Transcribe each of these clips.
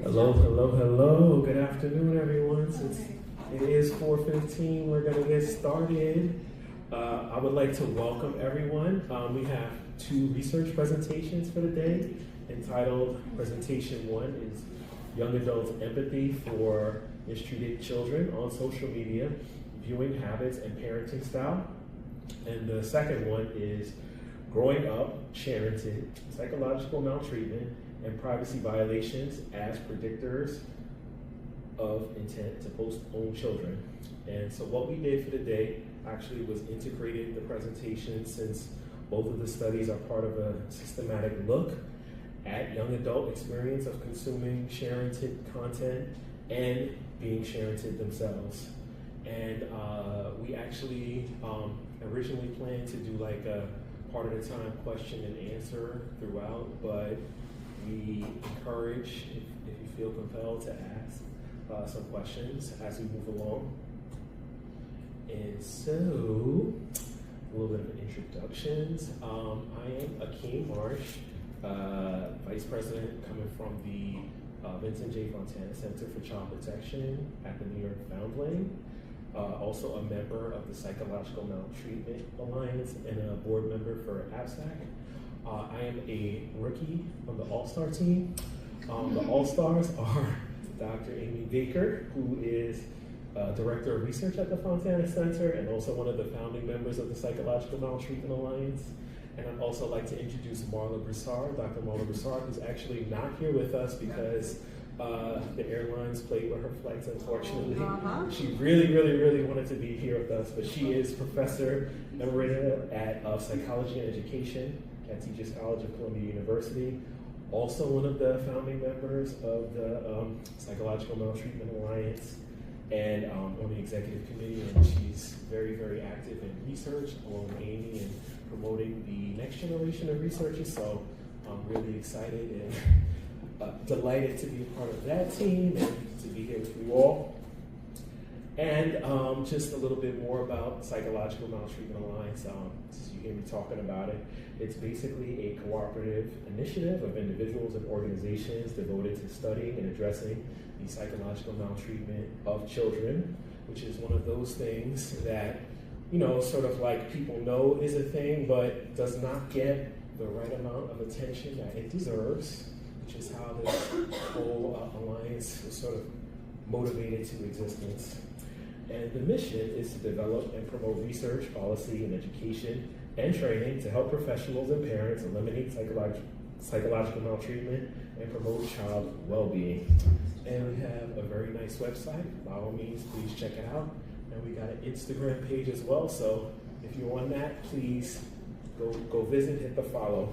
Hello, hello, hello. Good afternoon, everyone. Since it is 4:15, we're going to get started. I would like to welcome everyone. We have two research presentations for the day entitled Presentation 1 is Young Adults' Empathy for Mistreated Children on Social Media, Viewing Habits and Parenting Style. And the second one is Growing Up Sharented, Psychological Maltreatment and Privacy Violations as Predictors of Intent to Post-Own Children. And so what we did for the day actually was integrated the presentation, since both of the studies are part of a systematic look at young adult experience of consuming sharented content and being sharented themselves. And we actually originally planned to do like a part at a time question and answer throughout, but we encourage, if you feel compelled, to ask some questions as we move along. And so, a little bit of introductions. I am Akeem Marsh, Vice President coming from the Vincent J. Fontana Center for Child Protection at the New York Foundling. Also a member of the Psychological Maltreatment Alliance and a board member for APSAC. I am a rookie on the All-Star team. The All-Stars are Dr. Amy Baker, who is Director of Research at the Fontana Center and also one of the founding members of the Psychological Maltreatment Alliance. And I'd also like to introduce Marla Broussard, Dr. Marla Broussard, who's actually not here with us because the airlines played with her flights, unfortunately. She really wanted to be here with us, but she is Professor Emerita of Psychology and Education at Teachers College of Columbia University. Also one of the founding members of the Psychological Maltreatment Alliance and on the executive committee, and she's very active in research along with Amy and promoting the next generation of researchers. So I'm really excited and delighted to be a part of that team and to be here with you all. And just a little bit more about Psychological Maltreatment Alliance. As you hear me talking about it, it's basically a cooperative initiative of individuals and organizations devoted to studying and addressing the psychological maltreatment of children, which is one of those things that, you know, sort of like people know is a thing, but does not get the right amount of attention that it deserves, which is how this whole alliance was sort of motivated to existence. And the mission is to develop and promote research, policy, and education and training to help professionals and parents eliminate psychological maltreatment and promote child well-being. And we have a very nice website. By all means, please check it out. And we got an Instagram page as well. So if you're on that, please go visit, hit the follow.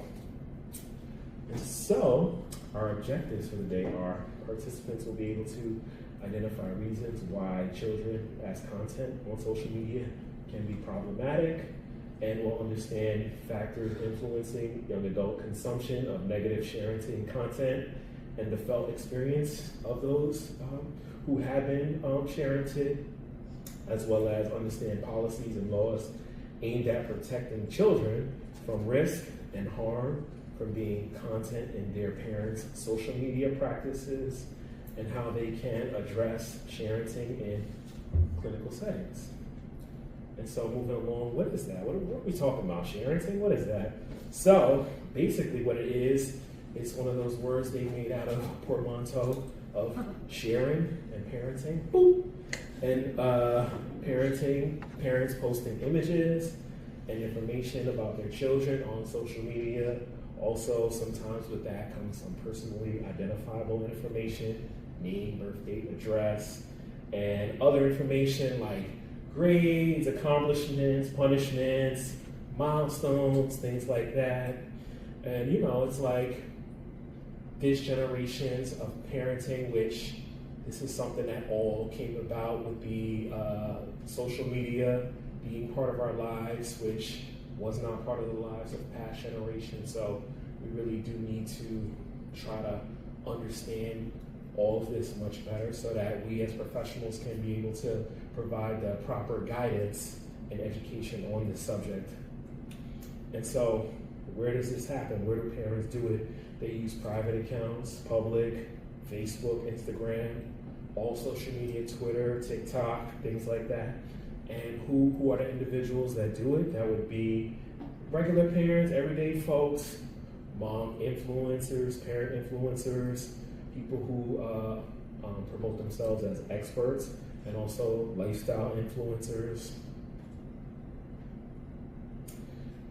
And so our objectives for the day are participants will be able to identify reasons why children as content on social media can be problematic, and will understand factors influencing young adult consumption of negative sharented content and the felt experience of those who have been sharented, as well as understand policies and laws aimed at protecting children from risk and harm from being content in their parents' social media practices, and how they can address sharenting in clinical settings. And so moving along, what is that? What are we talking about? Sharenting? What is that? So basically what it is, it's one of those words they made out of portmanteau of sharing and parenting. Boop. And parenting, parents posting images and information about their children on social media. Also, sometimes with that comes some personally identifiable information, name, birth date, address, and other information like grades, accomplishments, punishments, milestones, things like that. And you know, it's like this generations of parenting, which this is something that all came about with the social media being part of our lives, which was not part of the lives of past generations. So we really do need to try to understand all of this much better so that we as professionals can be able to provide the proper guidance and education on this subject. And so where does this happen? Where do parents do it? They use private accounts, public, Facebook, Instagram, all social media, Twitter, TikTok, things like that. And who are the individuals that do it? That would be regular parents, everyday folks, mom influencers, parent influencers, people who promote themselves as experts, and also lifestyle influencers.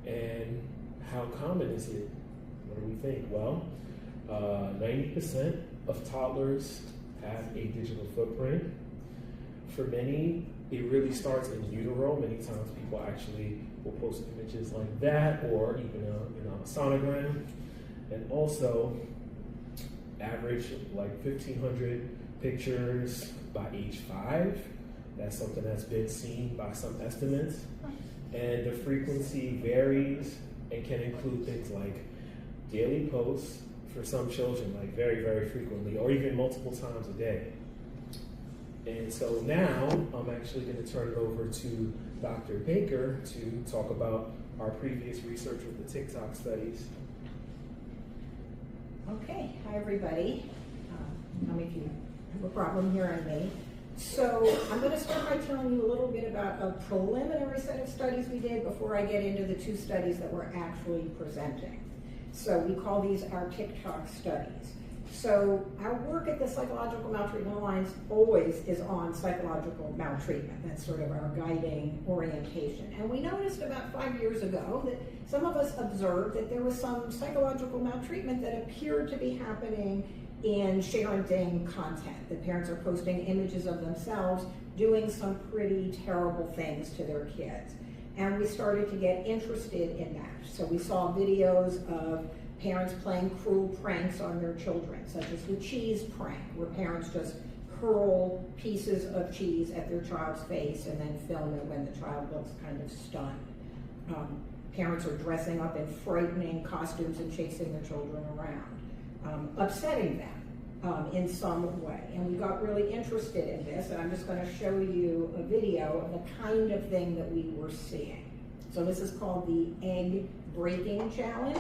And how common is it? What do we think? Well, 90% of toddlers have a digital footprint. For many, it really starts in utero. Many times people actually will post images like that, or even a sonogram. And also, average like 1,500 pictures by age 5. That's something that's been seen by some estimates. And the frequency varies and can include things like daily posts for some children, like very, very frequently, or even multiple times a day. And so now I'm actually going to turn it over to Dr. Baker to talk about our previous research with the TikTok studies. Okay, hi everybody. Tell me if you have a problem hearing me. So I'm going to start by telling you a little bit about a preliminary set of studies we did before I get into the 2 studies that we're actually presenting. So we call these our TikTok studies. So our work at the Psychological Maltreatment Alliance always is on psychological maltreatment. That's sort of our guiding orientation. And we noticed about 5 years ago that some of us observed that there was some psychological maltreatment that appeared to be happening in sharenting content. The parents are posting images of themselves doing some pretty terrible things to their kids. And we started to get interested in that. So we saw videos of parents playing cruel pranks on their children, such as the cheese prank, where parents just hurl pieces of cheese at their child's face and then film it when the child looks kind of stunned. Parents are dressing up in frightening costumes and chasing their children around, upsetting them in some way. And we got really interested in this, and I'm just going to show you a video of the kind of thing that we were seeing. So this is called the egg breaking challenge.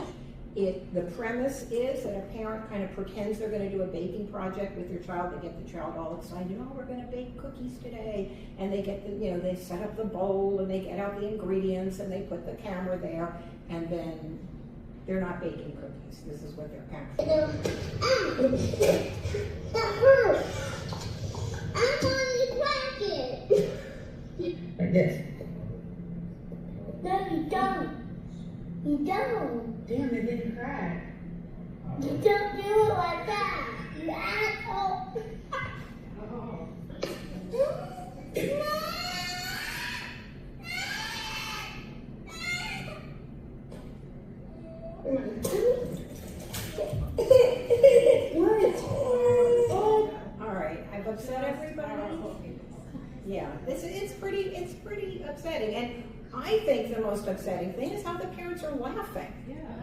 The premise is that a parent kind of pretends they're going to do a baking project with their child. They get the child all excited. Oh, we're going to bake cookies today. And they get they set up the bowl and they get out the ingredients and they put the camera there, and then they're not baking cookies. This is what they're actually. That hurts. I want to crack it. Like this. No, you don't. You don't. Damn, it didn't crack. You don't do it like that. You asshole. All right, I've upset everybody. Yeah, it's pretty upsetting, and I think the most upsetting thing is how the parents are laughing.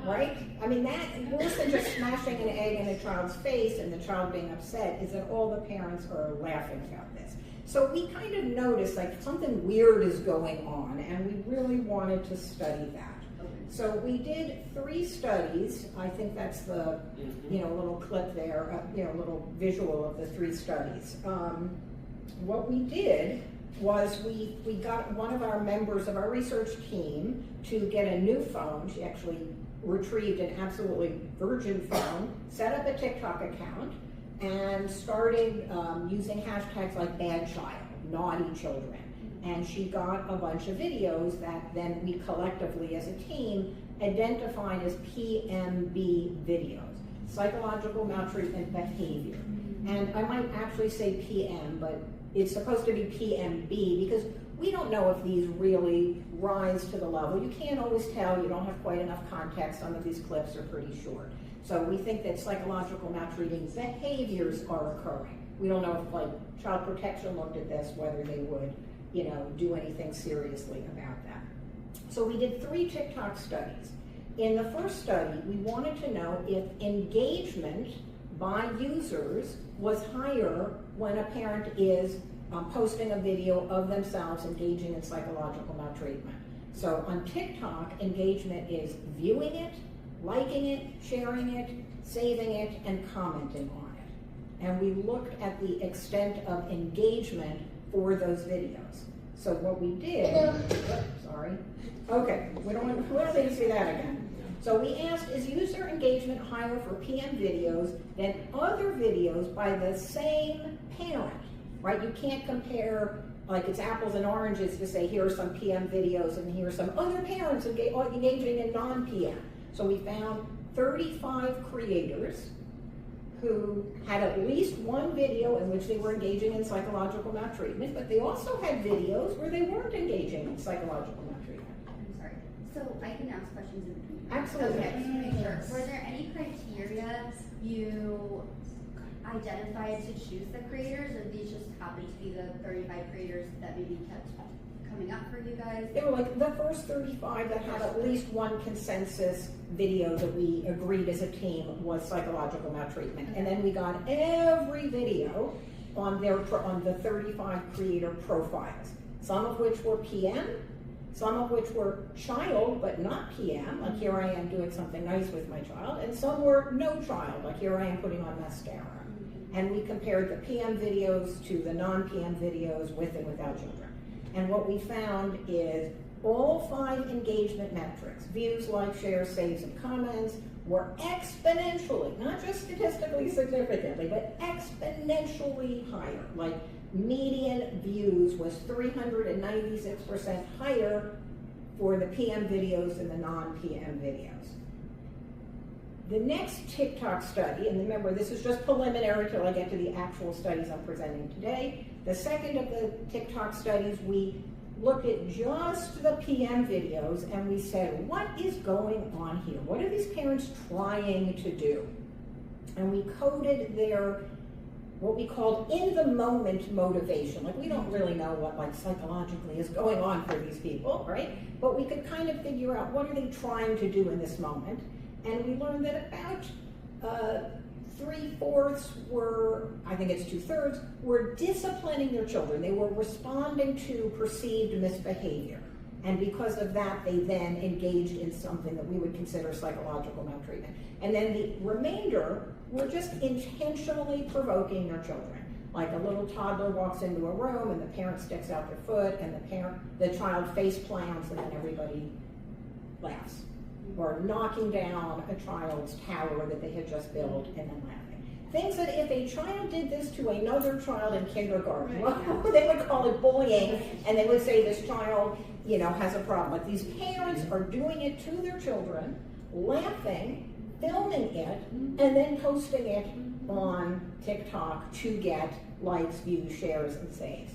Right? I mean, that worse than just smashing an egg in a child's face and the child being upset is that all the parents are laughing about this. So we kind of noticed like something weird is going on, and we really wanted to study that. So we did 3 studies. I think that's the little clip there, little visual of the 3 studies. What we did was we got one of our members of our research team to get a new phone. She actually retrieved an absolutely virgin phone, set up a TikTok account, and started using hashtags like bad child, naughty children. And she got a bunch of videos that then we collectively as a team identified as PMB videos, psychological maltreatment behavior. And I might actually say PM, but it's supposed to be PMB because we don't know if these really rise to the level. You can't always tell. You don't have quite enough context. Some of these clips are pretty short. So we think that psychological maltreating behaviors are occurring. We don't know if like child protection looked at this, whether they would do anything seriously about that. So we did 3 TikTok studies. In the first study, we wanted to know if engagement by users was higher when a parent is posting a video of themselves engaging in psychological maltreatment. So on TikTok, engagement is viewing it, liking it, sharing it, saving it, and commenting on it. and we looked at the extent of engagement for those videos. So what we did, sorry, okay, we don't need to see that again. So we asked, is user engagement higher for PM videos than other videos by the same parent, right? You can't compare, like it's apples and oranges to say, here are some PM videos and here are some other parents engaging in non-PM. So we found 35 creators who had at least one video in which they were engaging in psychological maltreatment, but they also had videos where they weren't engaging in psychological maltreatment. I'm sorry. So I can ask questions in between. Absolutely. Okay, I just want to make sure. Were there any criteria you identified to choose the creators, or these just happened to be the 35 creators that maybe kept coming up for you guys? They were like the first 35 that had at least one consensus video that we agreed as a team was psychological maltreatment. And then we got every video on the 35 creator profiles, some of which were PM, some of which were child but not PM, like here I am doing something nice with my child, and some were no child, like here I am putting on mascara. And we compared the PM videos to the non-PM videos with and without children. And what we found is all 5 engagement metrics, views, likes, shares, saves, and comments, were exponentially, not just statistically significantly, but exponentially higher. Like median views was 396% higher for the PM videos than the non-PM videos. The next TikTok study, and remember this is just preliminary till I get to the actual studies I'm presenting today. The second of the TikTok studies, we looked at just the PM videos and we said, what is going on here? What are these parents trying to do? And we coded their, what we called in the moment motivation. Like we don't really know what like psychologically is going on for these people, right? But we could kind of figure out what are they trying to do in this moment. And we learned that about 3/4 were, I think it's 2/3, were disciplining their children. They were responding to perceived misbehavior. And because of that, they then engaged in something that we would consider psychological maltreatment. And then the remainder were just intentionally provoking their children. Like a little toddler walks into a room and the parent sticks out their foot and the child face plants and then everybody laughs. Or knocking down a child's tower that they had just built and then laughing. Things that if a child did this to another child in kindergarten, well, they would call it bullying, and they would say this child, has a problem. But these parents are doing it to their children, laughing, filming it, and then posting it on TikTok to get likes, views, shares, and saves.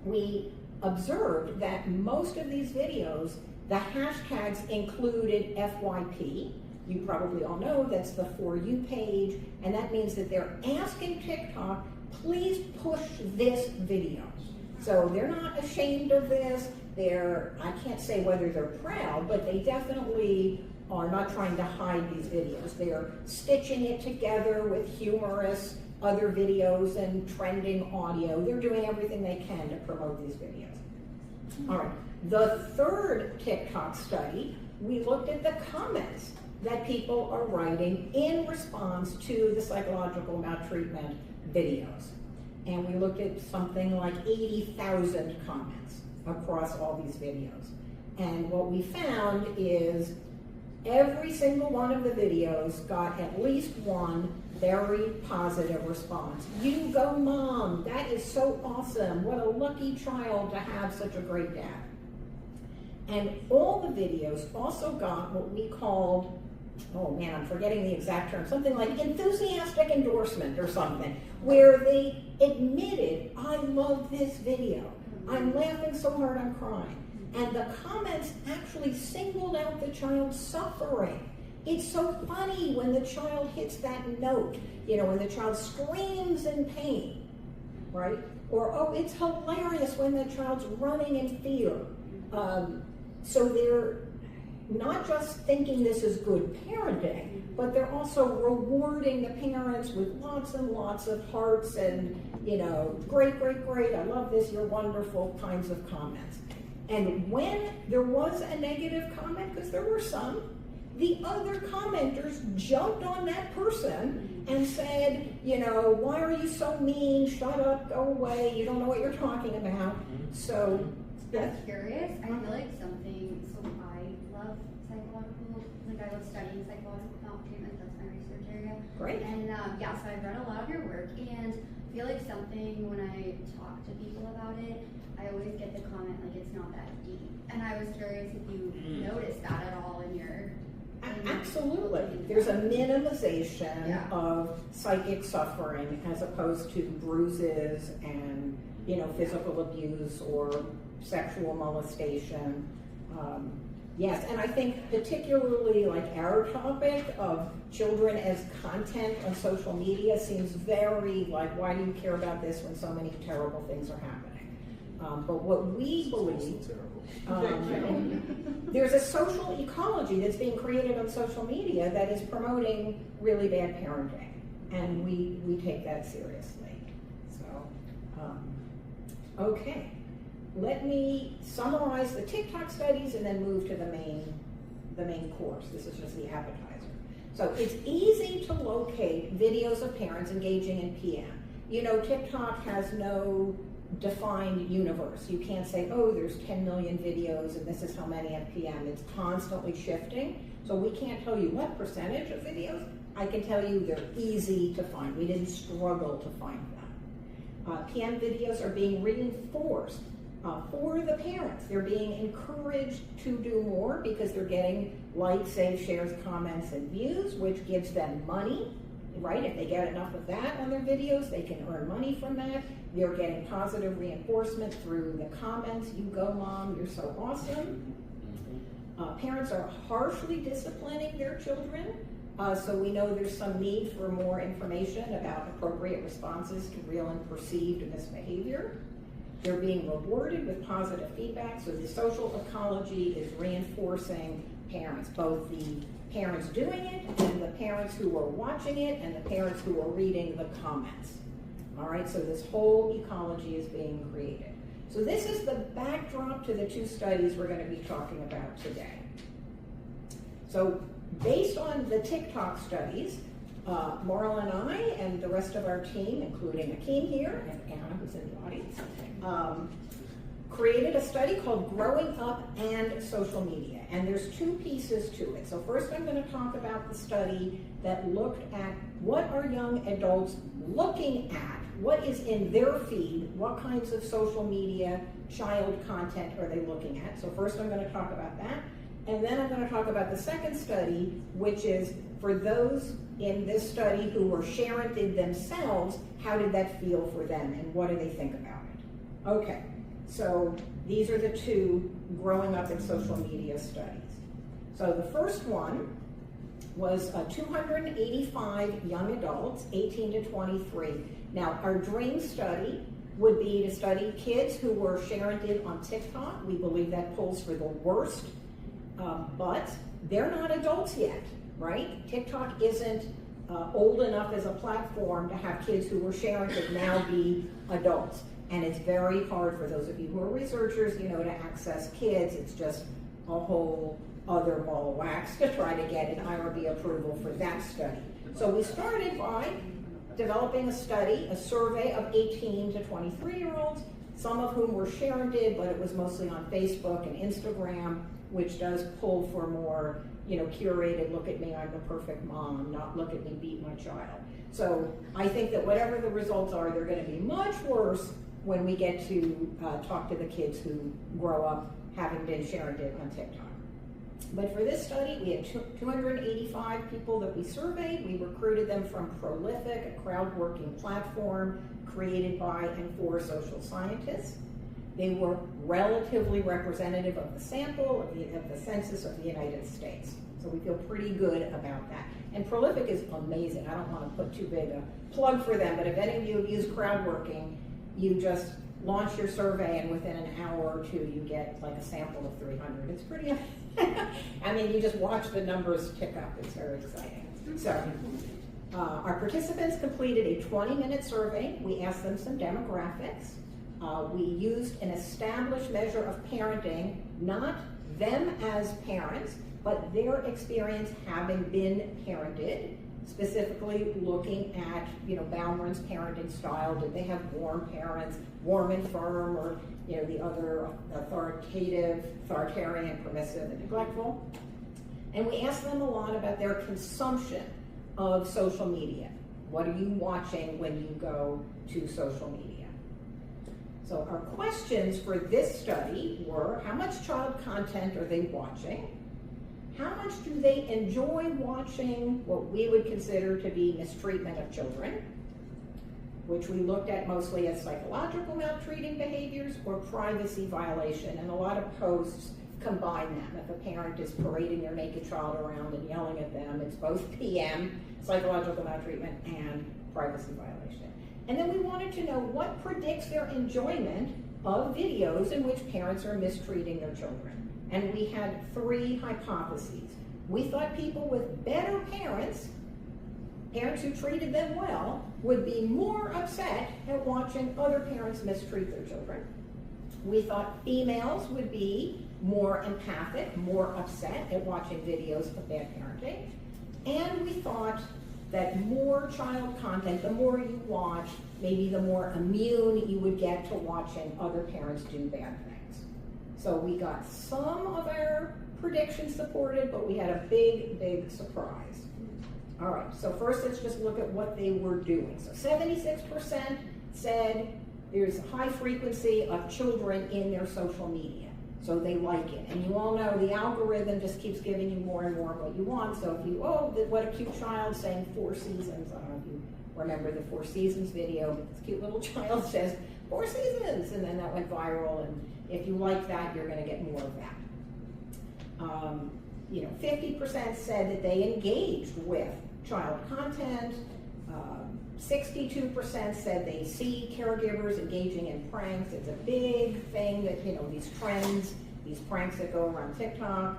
We observed that most of these videos, the hashtags included FYP. You probably all know that's the For You page, and that means that they're asking TikTok, please push this video. So they're not ashamed of this. I can't say whether they're proud, but they definitely are not trying to hide these videos. They're stitching it together with humorous other videos and trending audio. They're doing everything they can to promote these videos. All right. The third TikTok study, we looked at the comments that people are writing in response to the psychological maltreatment videos. And we looked at something like 80,000 comments across all these videos. And what we found is every single one of the videos got at least one very positive response. You go, Mom, that is so awesome. What a lucky child to have such a great dad. And all the videos also got what we called, oh man, I'm forgetting the exact term, something like enthusiastic endorsement or something, where they admitted, I love this video. I'm laughing so hard I'm crying. And the comments actually singled out the child's suffering. It's so funny when the child hits that note, when the child screams in pain, right? Or, oh, it's hilarious when the child's running in fear. So they're not just thinking this is good parenting, but they're also rewarding the parents with lots and lots of hearts and, great, great, great, I love this, you're wonderful kinds of comments. And when there was a negative comment, because there were some, the other commenters jumped on that person and said, you know, why are you so mean? Shut up, go away, you don't know what you're talking about. So, I'm curious, I feel like something, so I love psychological, like I love studying psychological maltreatment, that's my research area. great. And yeah, so I've read a lot of your work, and I feel like something, when I talk to people about it, I always get the comment like it's not that deep. And I was curious if you noticed that at all in your... Absolutely. There's a minimization Yeah. of psychic suffering as opposed to bruises and, you know, physical abuse or sexual molestation. Yes, and I think particularly like our topic of children as content on social media seems very like, why do you care about this when so many terrible things are happening? But what we believe, there's a social ecology that's being created on social media that is promoting really bad parenting, and we take that seriously. So, okay. Let me summarize the TikTok studies and then move to the main course. This is just the appetizer. So it's easy to locate videos of parents engaging in PM. You know, TikTok has no defined universe. You can't say, oh, there's 10 million videos and this is how many of PM. It's constantly shifting. So we can't tell you what percentage of videos. I can tell you they're easy to find. We didn't struggle to find them. PM videos are being reinforced for the parents. They're being encouraged to do more because they're getting likes, saves, shares, comments, and views, which gives them money, right? If they get enough of that on their videos, they can earn money from that. They're getting positive reinforcement through the comments. You go, Mom, you're so awesome. Parents are harshly disciplining their children. So we know there's some need for more information about appropriate responses to real and perceived misbehavior. They're being rewarded with positive feedback, so the social ecology is reinforcing parents, both the parents doing it and the parents who are watching it and the parents who are reading the comments. All right, so this whole ecology is being created. So this is the backdrop to the two studies we're going to be talking about today. So based on the TikTok studies, Marla and I and the rest of our team, including Akeem here and Anna, who's in the audience, created a study called Growing Up and Social Media. And there's two pieces to it. So first I'm going to talk about the study that looked at what are young adults looking at, what is in their feed, what kinds of social media child content are they looking at. So first I'm going to talk about that. And then I'm going to talk about the second study, which is for those in this study who were sharented themselves, how did that feel for them and what do they think about it? Okay, so these are the two growing up in social media studies. So the first one was 285 young adults, 18 to 23. Now our dream study would be to study kids who were sharented on TikTok. We believe that pulls for the worst. But they're not adults yet, right? TikTok isn't old enough as a platform to have kids who were sharented now be adults. And it's very hard for those of you who are researchers, you know, to access kids. It's just a whole other ball of wax to try to get an IRB approval for that study. So we started by developing a study, a survey of 18 to 23-year-olds, some of whom were sharented, but it was mostly on Facebook and Instagram, which does pull for more, you know, curated, look at me, I'm the perfect mom, not look at me beat my child. So I think that whatever the results are, they're going to be much worse when we get to talk to the kids who grow up having been sharented on TikTok. But for this study, we had 285 people that we surveyed. We recruited them from Prolific, a crowd-working platform created by and for social scientists. They were relatively representative of the sample of the census of the United States. So we feel pretty good about that. And Prolific is amazing. I don't want to put too big a plug for them, but if any of you have used crowdworking, you just launch your survey and within an hour or two you get like a sample of 300. It's pretty, I mean, you just watch the numbers tick up. It's very exciting. So our participants completed a 20-minute survey. We asked them some demographics. We used an established measure of parenting, not them as parents, but their experience having been parented. specifically looking at, Bauman's parenting style. Did they have warm parents, warm and firm, or, the other authoritarian, permissive, and neglectful? And we asked them a lot about their consumption of social media. What are you watching when you go to social media? So our questions for this study were, how much child content are they watching? How much do they enjoy watching what we would consider to be mistreatment of children, which we looked at mostly as psychological maltreating behaviors or privacy violation, and a lot of posts combine them. If a parent is parading their naked child around and yelling at them, it's both PM, psychological maltreatment, and privacy violation. And then we wanted to know what predicts their enjoyment of videos in which parents are mistreating their children. And we had 3 hypotheses. We thought people with better parents who treated them well, would be more upset at watching other parents mistreat their children. We thought females would be more empathic, more upset at watching videos of bad parenting. And we thought that more child content, the more you watch, maybe the more immune you would get to watching other parents do bad things. So we got some of our predictions supported, but we had a big, big surprise. All right, so first let's just look at what they were doing. So 76% said there's a high frequency of children in their social media. So they like it. And you all know the algorithm just keeps giving you more and more of what you want. So if you, what a cute child saying 4 seasons. I don't know if you remember the 4 seasons video, but this cute little child says 4 seasons, and then that went viral. And if you like that, you're gonna get more of that. 50% said that they engaged with child content. 62% said they see caregivers engaging in pranks. It's a big thing that, these trends, these pranks that go around TikTok.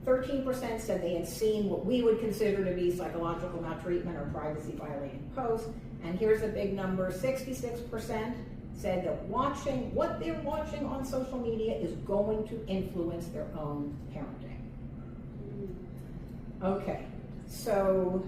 13% said they had seen what we would consider to be psychological maltreatment or privacy violating posts. And here's a big number, 66% said that what they're watching on social media is going to influence their own parenting. Okay, so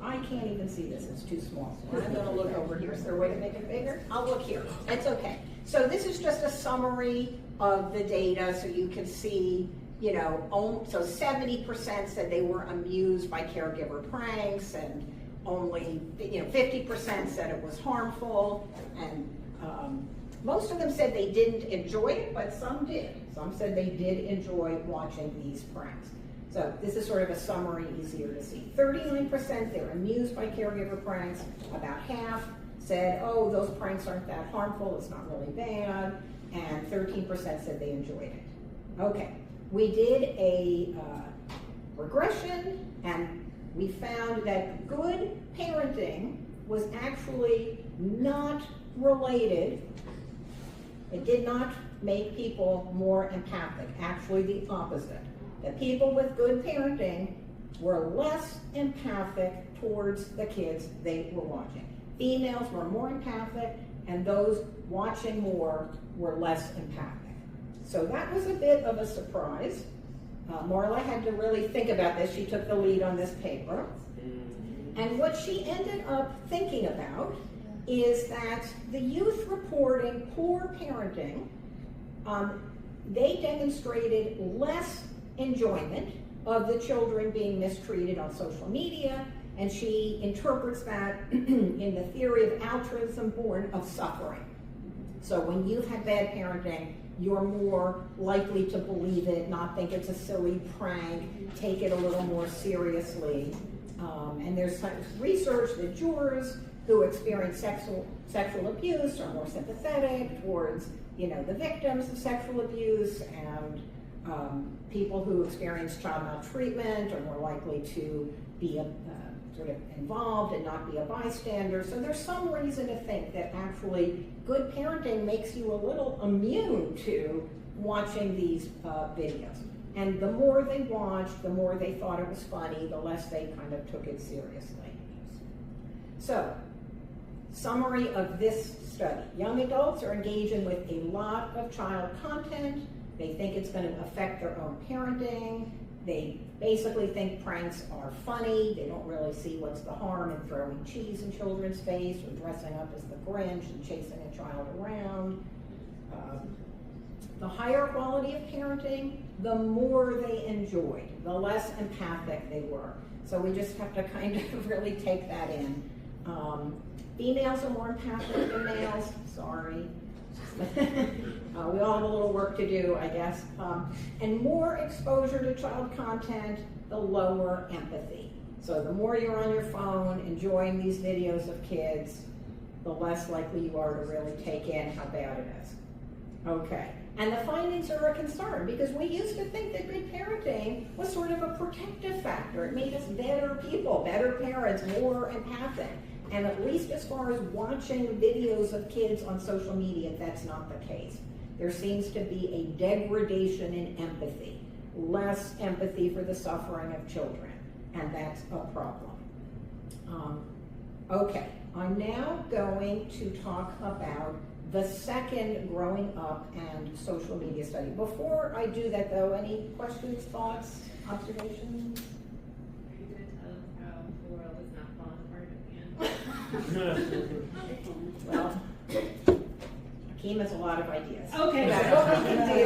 I can't even see this, it's too small. So I'm gonna look over here. Is there a way to make it bigger? I'll look here, it's okay. So this is just a summary of the data so you can see, so 70% said they were amused by caregiver pranks, and only 50% said it was harmful, and most of them said they didn't enjoy it, but some did. Some said they did enjoy watching these pranks. So this is sort of a summary, easier to see. 39% they're amused by caregiver pranks. About half said, oh, those pranks aren't that harmful, it's not really bad. And 13% said they enjoyed it. Okay, we did a regression, and we found that good parenting was actually not related. It did not make people more empathic, actually the opposite. The people with good parenting were less empathic towards the kids they were watching. Females were more empathic, and those watching more were less empathic. So that was a bit of a surprise. Marla had to really think about this. She took the lead on this paper. And what she ended up thinking about is that the youth reporting poor parenting, they demonstrated less enjoyment of the children being mistreated on social media, and she interprets that in the theory of altruism born of suffering. So when you've had bad parenting, you're more likely to believe it, not think it's a silly prank, take it a little more seriously. And there's research that jurors who experience sexual abuse are more sympathetic towards, the victims of sexual abuse, and people who experience child maltreatment are more likely to be sort of involved and not be a bystander. So there's some reason to think that actually good parenting makes you a little immune to watching these videos. And the more they watched, the more they thought it was funny, the less they kind of took it seriously. So, summary of this study. Young adults are engaging with a lot of child content. They think it's going to affect their own parenting. They basically think pranks are funny. They don't really see what's the harm in throwing cheese in children's face or dressing up as the Grinch and chasing a child around. The higher quality of parenting, the more they enjoyed, the less empathic they were. So we just have to kind of really take that in. Females are more empathic than males, sorry. We all have a little work to do, I guess. And more exposure to child content, the lower empathy. So the more you're on your phone enjoying these videos of kids, the less likely you are to really take in how bad it is. Okay, and the findings are a concern because we used to think that good parenting was sort of a protective factor. It made us better people, better parents, more empathic. And at least as far as watching videos of kids on social media, that's not the case. There seems to be a degradation in empathy, less empathy for the suffering of children, and that's a problem. Okay, I'm now going to talk about the second growing up and social media study. Before I do that though, any questions, thoughts, observations? Are you going to tell us how the world is not falling apart at the end? Well, Hakeem has a lot of ideas. Okay. About what we can do.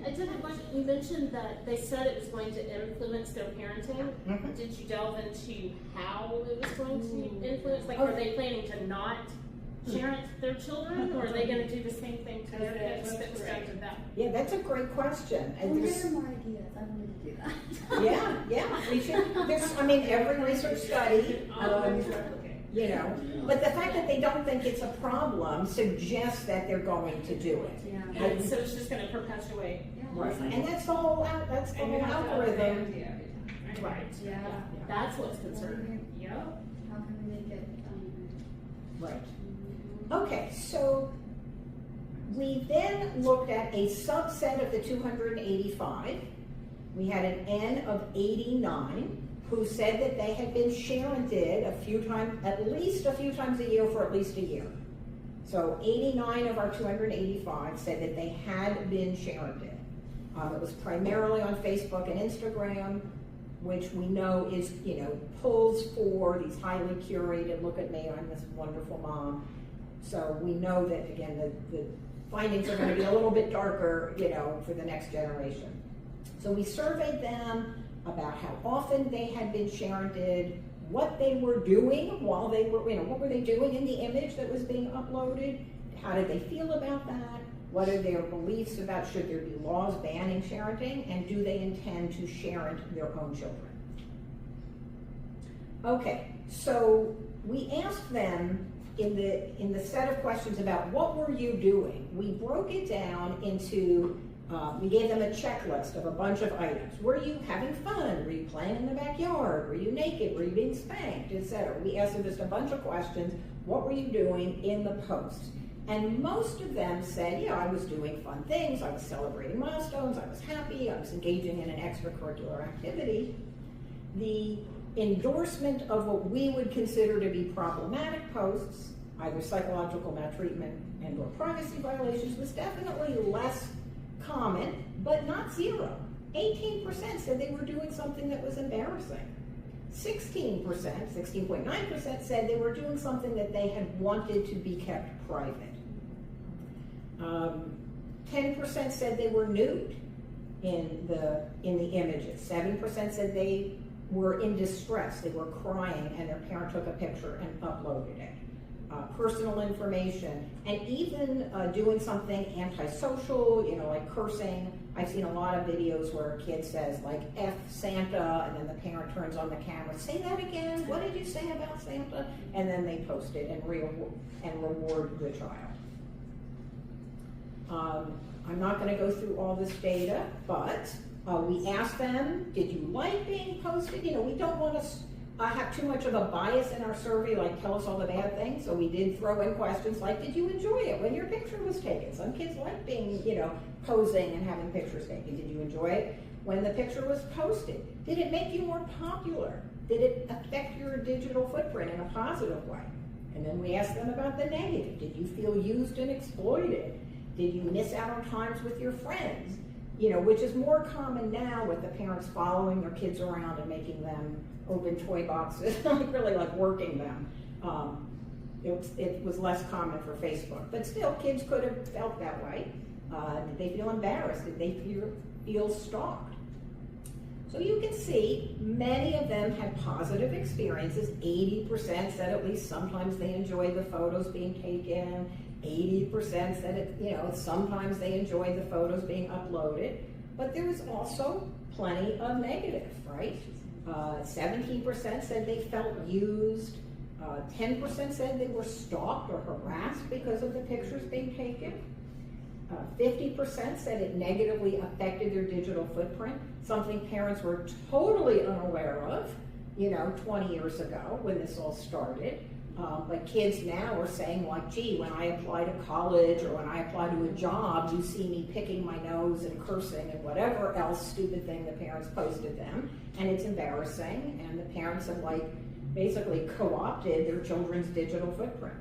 I did have one. You mentioned that they said it was going to influence their parenting. Mhm. Did you delve into how it was going to influence? Like, are they planning to not parent their children, or are they going to do the same thing to their kids that was done to them? Yeah, that's a great question. Well, And give there's, her more ideas. I wanted to do that. yeah, we should. There's, I mean, every research study, you know, but the fact that they don't think it's a problem suggests that they're going to do it. Yeah. And so it's just going to perpetuate. Right. And that's the whole algorithm. Right. Yeah. That's what's concerning. Yep. How can we make it? Right. Okay, so we then looked at a subset of the 285. We had an N of 89 who said that they had been sharented a few times, at least a few times a year for at least a year. So 89 of our 285 said that they had been sharented. It was primarily on Facebook and Instagram, which we know is, you know, pulls for these highly curated, look at me, I'm this wonderful mom. So we know that, again, the findings are going to be a little bit darker, you know, for the next generation. So we surveyed them about how often they had been sharented, what they were doing while they were, you know, what were they doing in the image that was being uploaded, how did they feel about that, what are their beliefs about should there be laws banning sharenting, and do they intend to sharent their own children? Okay, so we asked them in the set of questions about what were you doing, we broke it down into, we gave them a checklist of a bunch of items. Were you having fun? Were you playing in the backyard? Were you naked? Were you being spanked, etc.? We asked them just a bunch of questions. What were you doing in the post? And most of them said, yeah, I was doing fun things. I was celebrating milestones. I was happy. I was engaging in an extracurricular activity. The endorsement of what we would consider to be problematic posts, either psychological maltreatment and or privacy violations, was definitely less common, but not zero. 18% said they were doing something that was embarrassing. 16%, 16.9% said they were doing something that they had wanted to be kept private. 10% said they were nude in the images. 7% said they were in distress, they were crying, and their parent took a picture and uploaded it. Personal information, and even doing something antisocial, you know, like cursing. I've seen a lot of videos where a kid says, like, F Santa, and then the parent turns on the camera, say that again, what did you say about Santa? And then they post it and reward the child. I'm not going to go through all this data, but we asked them, did you like being posted? You know, we don't want to have too much of a bias in our survey, like tell us all the bad things. So we did throw in questions like, did you enjoy it when your picture was taken? Some kids like being, you know, posing and having pictures taken. Did you enjoy it when the picture was posted? Did it make you more popular? Did it affect your digital footprint in a positive way? And then we asked them about the negative. Did you feel used and exploited? Did you miss out on times with your friends? which is more common now with the parents following their kids around and making them open toy boxes, really like working them. It was less common for Facebook, but still kids could have felt that way. Did they feel embarrassed? Did they feel stalked? So you can see many of them had positive experiences. 80% said at least sometimes they enjoyed the photos being taken. 80% said sometimes they enjoyed the photos being uploaded. But there was also plenty of negative, right? 17% said they felt used. 10% said they were stalked or harassed because of the pictures being taken. 50% said it negatively affected their digital footprint, something parents were totally unaware of, 20 years ago when this all started. But kids now are saying like, gee, when I apply to college or when I apply to a job, you see me picking my nose and cursing and whatever else stupid thing the parents posted them, and it's embarrassing, and the parents have basically co-opted their children's digital footprint.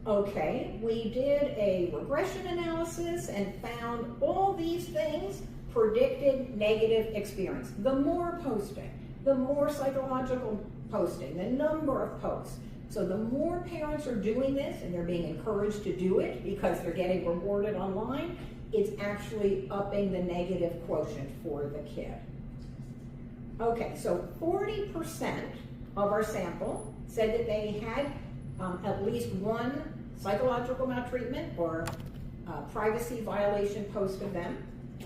Okay, we did a regression analysis and found all these things predicted negative experience. The more posting, the more psychological posting, the number of posts. So the more parents are doing this and they're being encouraged to do it because they're getting rewarded online, it's actually upping the negative quotient for the kid. Okay, so 40% of our sample said that they had at least one psychological maltreatment or privacy violation post of them.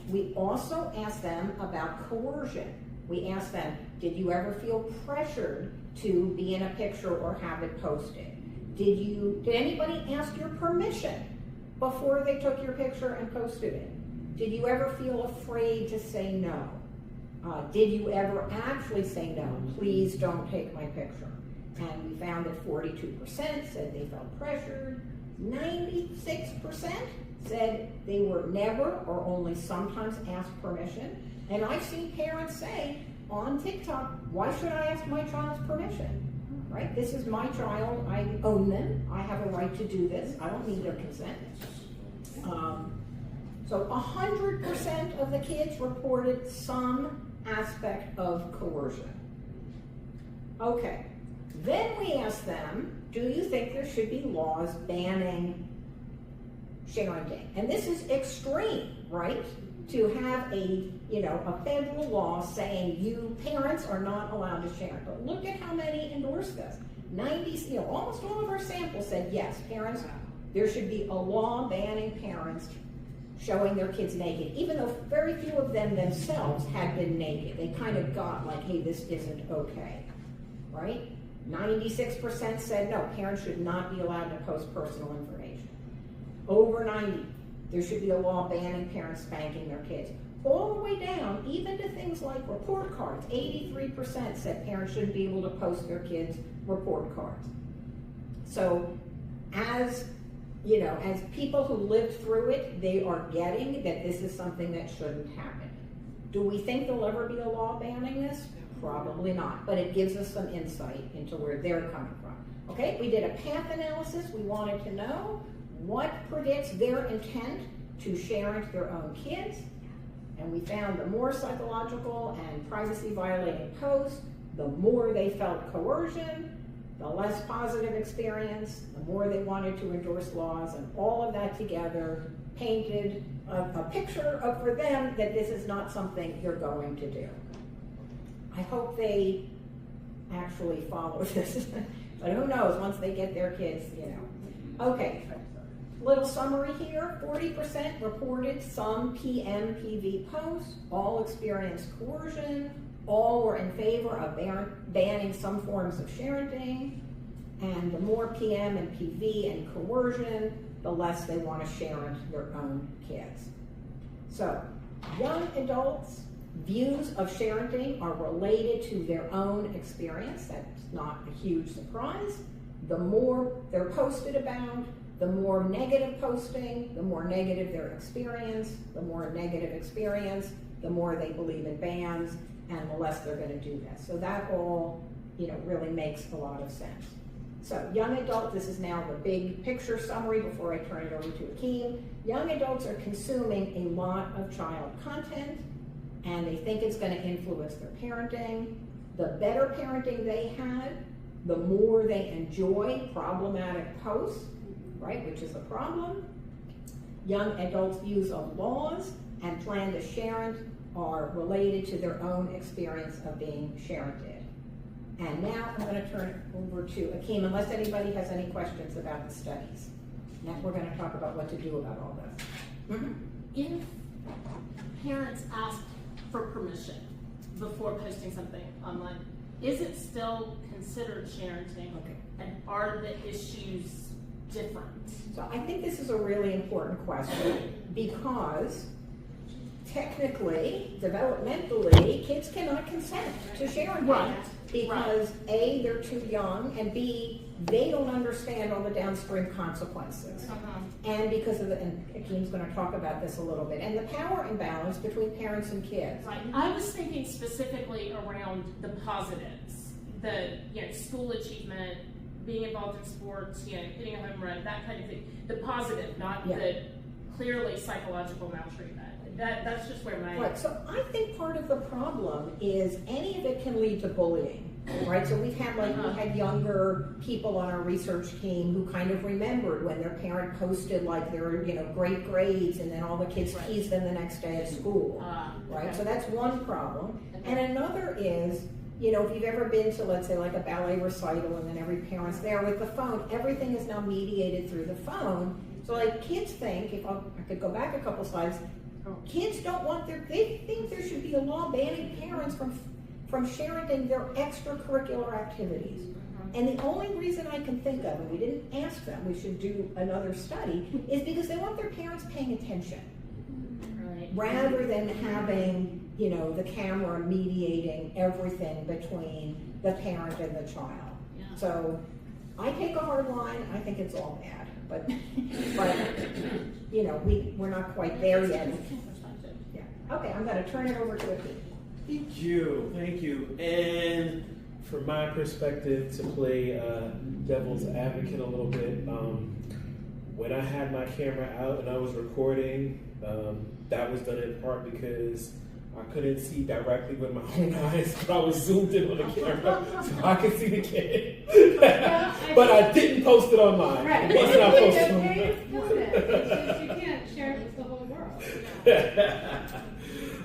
We also asked them about coercion. We asked them, did you ever feel pressured to be in a picture or have it posted? Did anybody ask your permission before they took your picture and posted it? Did you ever feel afraid to say no? Did you ever actually say no, please don't take my picture? And we found that 42% said they felt pressured. 96% said they were never or only sometimes asked permission. And I've seen parents say on TikTok, why should I ask my child's permission? Right? This is my child. I own them. I have a right to do this. I don't need their consent. So 100% of the kids reported some aspect of coercion. Okay. Then we asked them, do you think there should be laws banning sharenting? And this is extreme, right? To have a federal law saying you parents are not allowed to share. But look at how many endorsed this. Almost all of our samples said yes, parents, there should be a law banning parents showing their kids naked, even though very few of them themselves had been naked. They kind of got like, hey, this isn't okay, right? 96% said no, parents should not be allowed to post personal information. Over 90, there should be a law banning parents spanking their kids. All the way down, even to things like report cards. 83% said parents shouldn't be able to post their kids' report cards. So as people who lived through it, they are getting that this is something that shouldn't happen. Do we think there'll ever be a law banning this? Probably not, but it gives us some insight into where they're coming from. Okay, we did a path analysis. We wanted to know what predicts their intent to share their own kids. And we found the more psychological and privacy violating posts, the more they felt coercion, the less positive experience, the more they wanted to endorse laws, and all of that together painted a picture for them that this is not something you're going to do. I hope they actually follow this, but who knows, once they get their kids, Okay, little summary here, 40% reported some PMPV posts, all experienced coercion, all were in favor of banning some forms of sharenting, and the more PM and PV and coercion, the less they want to share their own kids. So, young adults' views of sharenting are related to their own experience. That's not a huge surprise. The more they're posted about, the more negative posting, the more negative their experience, the more negative experience, the more they believe in bans, and the less they're going to do this. So that all, really makes a lot of sense. So young adult, this is now the big picture summary before I turn it over to Akeem. Young adults are consuming a lot of child content, and they think it's going to influence their parenting. The better parenting they had, the more they enjoy problematic posts, right, which is a problem. Young adults' views of laws and plan to sharent are related to their own experience of being sharented. And now I'm going to turn it over to Akeem, unless anybody has any questions about the studies. Now we're going to talk about what to do about all this. If parents ask for permission before posting something online, is it still considered sharenting? Okay. And are the issues different? So I think this is a really important question because technically, developmentally, kids cannot consent to sharing Right. because A, they're too young, and B, they don't understand all the downstream consequences. And because of and Akeem's going to talk about this a little bit, and the power imbalance between parents and kids. Right. I was thinking specifically around the positives, the school achievement, being involved in sports, hitting a home run, that kind of thing. The positive, not the clearly psychological maltreatment. That's just where my Right. So I think part of the problem is any of it can lead to bullying. Right, so we've had we had younger people on our research team who kind of remembered when their parent posted their great grades, and then all the kids teased them the next day at school. Right, okay. so that's one problem. Okay. And another is, if you've ever been to, let's say, like a ballet recital, and then every parent's there with the phone, everything is now mediated through the phone. So kids think, if I could go back a couple slides, kids don't want they think there should be a law banning parents from sharing their extracurricular activities. And the only reason I can think of, and we didn't ask them, we should do another study, is because they want their parents paying attention. Right. Rather than having, the camera mediating everything between the parent and the child. Yeah. So I take a hard line, I think it's all bad. But we're not quite there yet. Yeah. Okay, I'm gonna turn it over to Akeem. Thank you. And from my perspective, to play devil's advocate a little bit, when I had my camera out and I was recording, that was done in part because I couldn't see directly with my own eyes, but I was zoomed in on the camera so I could see the kid. But I didn't post it online. Right. It was not posted You online. It's just you can't share it with the whole world.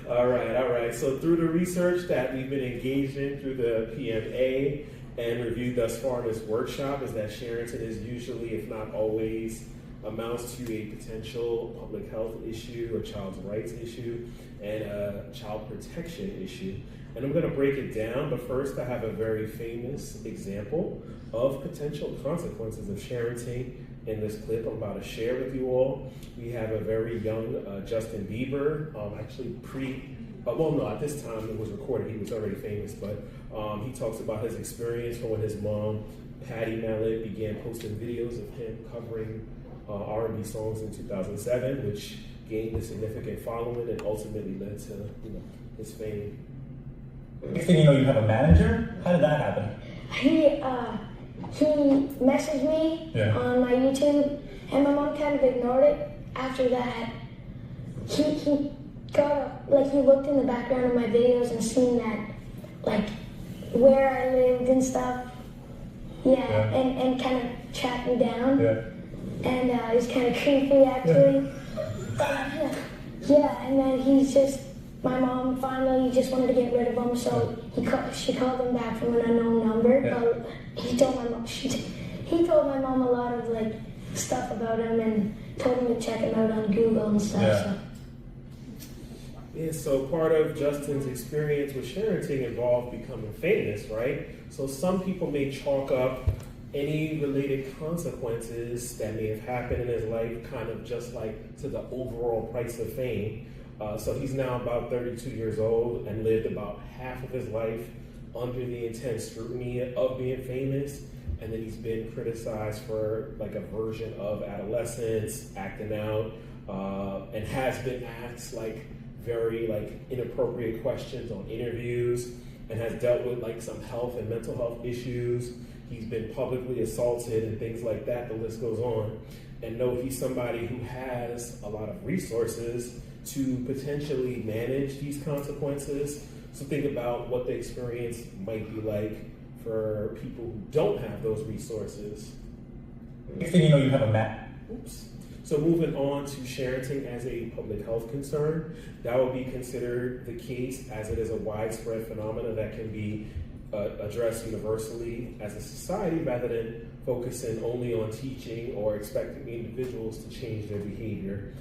All right. So through the research that we've been engaged in through the PMA and reviewed thus far in this workshop is that sharenting is usually, if not always, amounts to a potential public health issue, a child's rights issue, and a child protection issue. And I'm going to break it down, but first I have a very famous example of potential consequences of sharenting in this clip I'm about to share with you all. We have a very young Justin Bieber, at this time it was recorded, he was already famous, but he talks about his experience from when his mom, Patty Mallet, began posting videos of him covering R&B songs in 2007, which gained a significant following and ultimately led to his fame. Next thing you know, you have a manager? How did that happen? He messaged me on my YouTube, and my mom kind of ignored it. After that, he looked in the background of my videos and seen that, where I lived and stuff. And kind of tracked me down. And it was kind of creepy, actually. And then my mom finally just wanted to get rid of him, so she called him back from an unknown number. He told my mom a lot of stuff about him and told him to check him out on Google and stuff. So part of Justin's experience with sharenting involved becoming famous, right? So some people may chalk up any related consequences that may have happened in his life kind of just to the overall price of fame. So he's now about 32 years old and lived about half of his life under the intense scrutiny of being famous. And then he's been criticized for a version of adolescence, acting out, and has been asked very inappropriate questions on interviews, and has dealt with some health and mental health issues. he's been publicly assaulted and things like that, the list goes on, and know he's somebody who has a lot of resources to potentially manage these consequences. So think about what the experience might be like for people who don't have those resources. Next thing you know, you have a map. Oops. So moving on to sharenting as a public health concern, that would be considered the case as it is a widespread phenomenon that can be addressed universally as a society rather than focusing only on teaching or expecting individuals to change their behavior.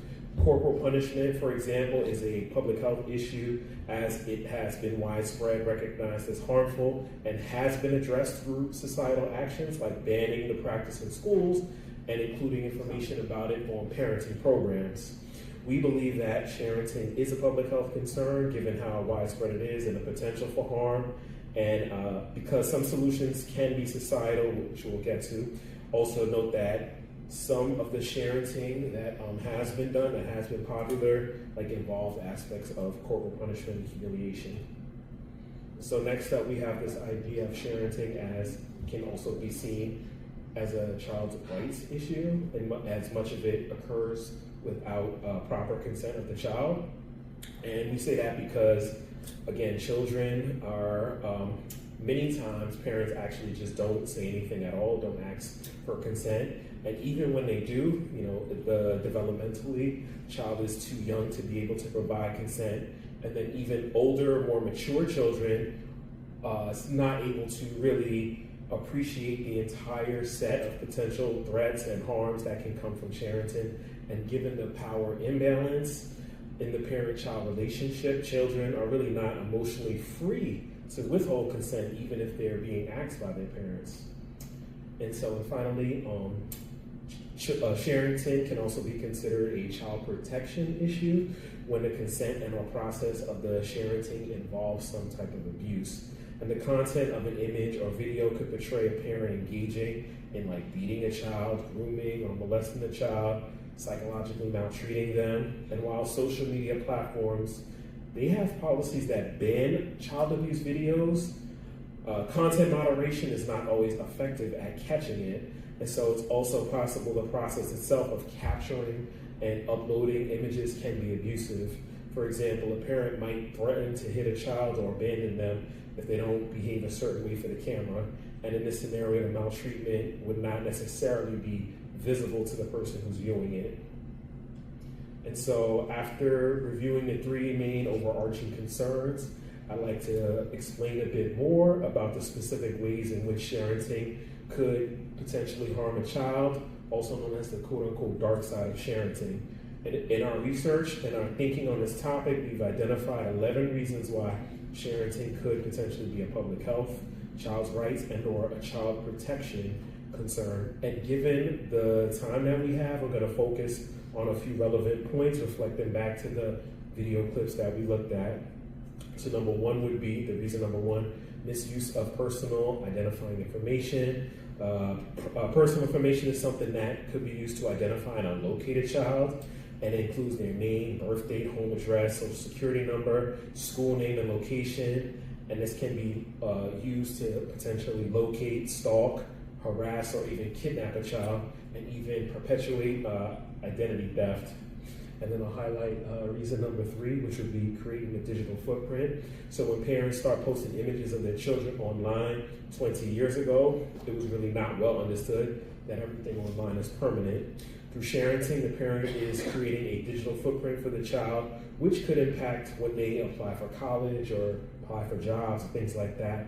Corporal punishment, for example, is a public health issue as it has been widespread, recognized as harmful, and has been addressed through societal actions like banning the practice in schools and including information about it on parenting programs. We believe that sharenting is a public health concern given how widespread it is and the potential for harm, and because some solutions can be societal, which we'll get to. Also note that some of the sharenting that has been done, that has been popular, like involved aspects of corporal punishment and humiliation. So next up, we have this idea of sharenting as can also be seen as a child's rights issue, and as much of it occurs without proper consent of the child. And we say that because, again, children are, many times parents actually just don't say anything at all, don't ask for consent. And even when they do, developmentally, child is too young to be able to provide consent. And then even older, more mature children not able to really appreciate the entire set of potential threats and harms that can come from sharenting. And given the power imbalance in the parent-child relationship, children are really not emotionally free to withhold consent, even if they're being asked by their parents. And so finally, sharenting can also be considered a child protection issue when the consent and or process of the sharenting involves some type of abuse. And the content of an image or video could portray a parent engaging in like beating a child, grooming or molesting a child, psychologically maltreating them. And while social media platforms, they have policies that ban child abuse videos, content moderation is not always effective at catching it. And so it's also possible the process itself of capturing and uploading images can be abusive. For example, a parent might threaten to hit a child or abandon them if they don't behave a certain way for the camera. And in this scenario, the maltreatment would not necessarily be visible to the person who's viewing it. And so after reviewing the three main overarching concerns, I'd like to explain a bit more about the specific ways in which sharenting could potentially harm a child, also known as the quote-unquote dark side of sharenting. And in our research and our thinking on this topic, we've identified 11 reasons why sharenting could potentially be a public health, child's rights, and or a child protection concern. And given the time that we have, we're going to focus on a few relevant points, reflecting back to the video clips that we looked at. So number one would be, the reason number one, misuse of personal identifying information. Personal information is something that could be used to identify an unlocated child, and it includes their name, birth date, home address, social security number, school name and location. And this can be used to potentially locate, stalk, harass, or even kidnap a child, and even perpetuate identity theft. And then I'll highlight reason number three, which would be creating a digital footprint. So when parents start posting images of their children online 20 years ago, it was really not well understood that everything online is permanent. Through sharenting, the parent is creating a digital footprint for the child, which could impact when they apply for college or apply for jobs, things like that.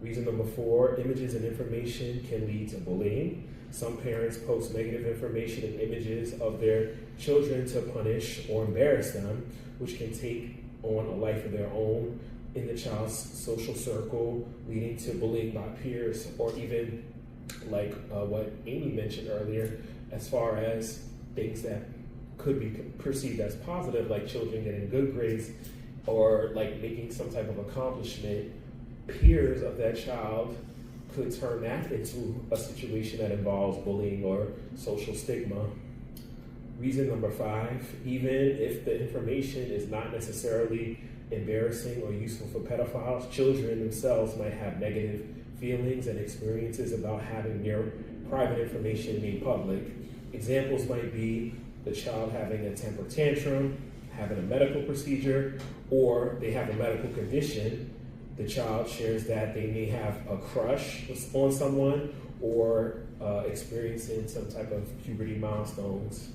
Reason number four, images and information can lead to bullying. Some parents post negative information and images of their children to punish or embarrass them, which can take on a life of their own in the child's social circle, leading to bullying by peers, or even like what Amy mentioned earlier, as far as things that could be perceived as positive, like children getting good grades or like making some type of accomplishment. Peers of that child could turn that into a situation that involves bullying or social stigma. Reason number five, even if the information is not necessarily embarrassing or useful for pedophiles, children themselves might have negative feelings and experiences about having their private information made public. Examples might be the child having a temper tantrum, having a medical procedure, or they have a medical condition. The child shares that they may have a crush on someone or experiencing some type of puberty milestones.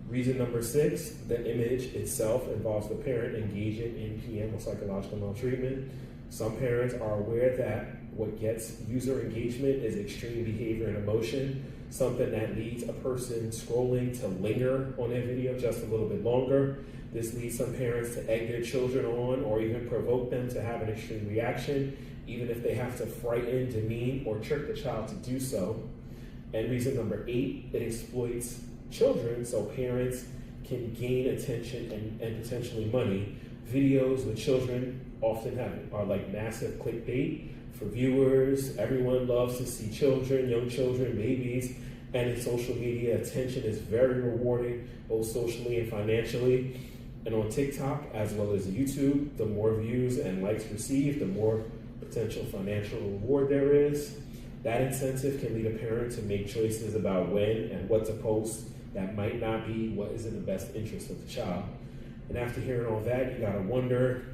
Reason number 6, the image itself involves the parent engaging in PM or psychological maltreatment. Some parents are aware that what gets user engagement is extreme behavior and emotion, something that leads a person scrolling to linger on their video just a little bit longer. This leads some parents to egg their children on or even provoke them to have an extreme reaction, even if they have to frighten, demean, or trick the child to do so. And reason number 8, it exploits children so parents can gain attention and potentially money. Videos with children often are like massive clickbait for viewers. Everyone loves to see children, young children, babies, and in social media, attention is very rewarding, both socially and financially. And on TikTok, as well as YouTube, the more views and likes received, the more potential financial reward there is. That incentive can lead a parent to make choices about when and what to post that might not be what is in the best interest of the child. And after hearing all that, you gotta wonder,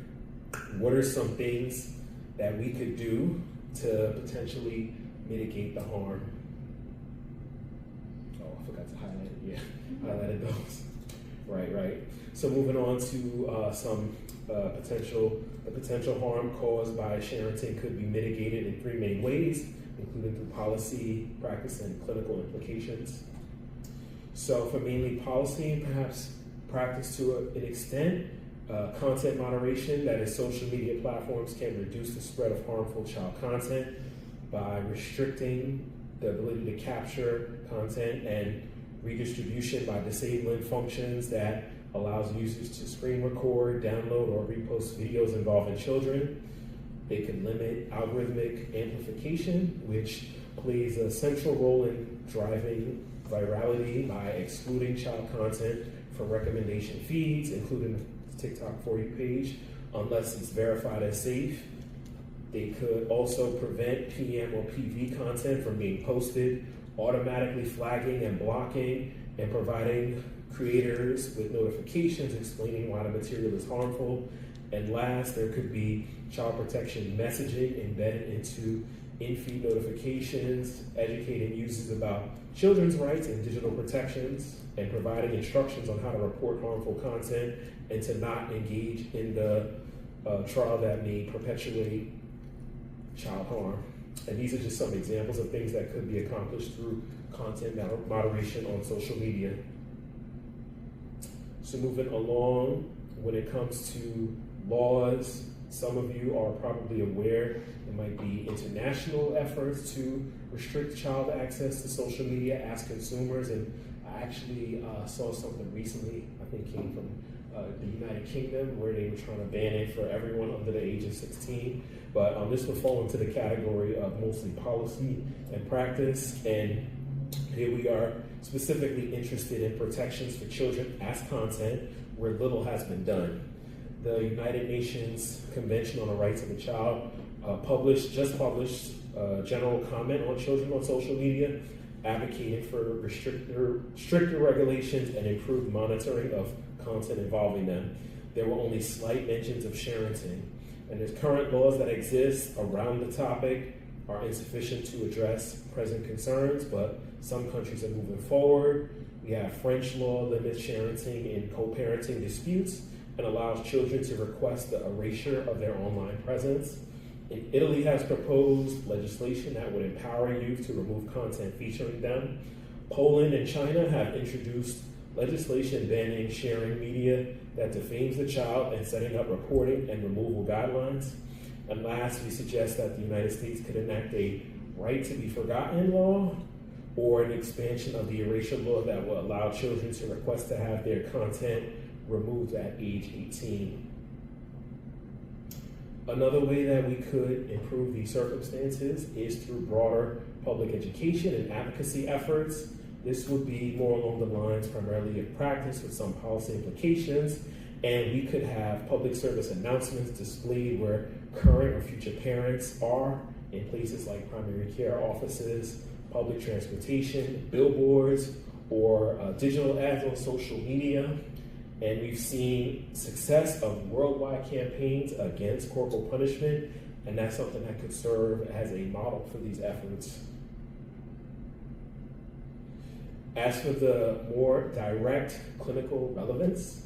what are some things that we could do to potentially mitigate the harm? Oh, I forgot to highlight it. Yeah, highlighted those. Right. So moving on to some potential harm caused by sharenting could be mitigated in 3 main ways, including through policy, practice, and clinical implications. So for mainly policy and perhaps practice to an extent, content moderation, that is, social media platforms can reduce the spread of harmful child content by restricting the ability to capture content and redistribution by disabling functions that allows users to screen record, download, or repost videos involving children. They can limit algorithmic amplification, which plays a central role in driving virality by excluding child content from recommendation feeds, including the TikTok For You page, unless it's verified as safe. They could also prevent PM or PV content from being posted, automatically flagging and blocking, and providing creators with notifications explaining why the material is harmful. And last, there could be child protection messaging embedded into in-feed notifications, educating users about children's rights and digital protections, and providing instructions on how to report harmful content and to not engage in the trial that may perpetuate child harm. And these are just some examples of things that could be accomplished through content moderation on social media. So moving along, when it comes to laws, some of you are probably aware there might be international efforts to restrict child access to social media as consumers. And I actually saw something recently, I think came from the United Kingdom, where they were trying to ban it for everyone under the age of 16. But this would fall into the category of mostly policy and practice. And here we are specifically interested in protections for children as content where little has been done. The United Nations Convention on the Rights of the Child just published a general comment on children on social media, advocating for stricter regulations and improved monitoring of content involving them. There were only slight mentions of sharenting, and the current laws that exist around the topic are insufficient to address present concerns, but some countries are moving forward. We have French law limits sharenting in co-parenting disputes and allows children to request the erasure of their online presence. And Italy has proposed legislation that would empower youth to remove content featuring them. Poland and China have introduced legislation banning sharing media that defames the child and setting up reporting and removal guidelines. And last, we suggest that the United States could enact a right to be forgotten law or an expansion of the erasure law that will allow children to request to have their content removed at age 18. Another way that we could improve these circumstances is through broader public education and advocacy efforts. This would be more along the lines primarily of practice with some policy implications, and we could have public service announcements displayed where current or future parents are in places like primary care offices, public transportation, billboards, or digital ads on social media. And we've seen success of worldwide campaigns against corporal punishment, and that's something that could serve as a model for these efforts. As for the more direct clinical relevance,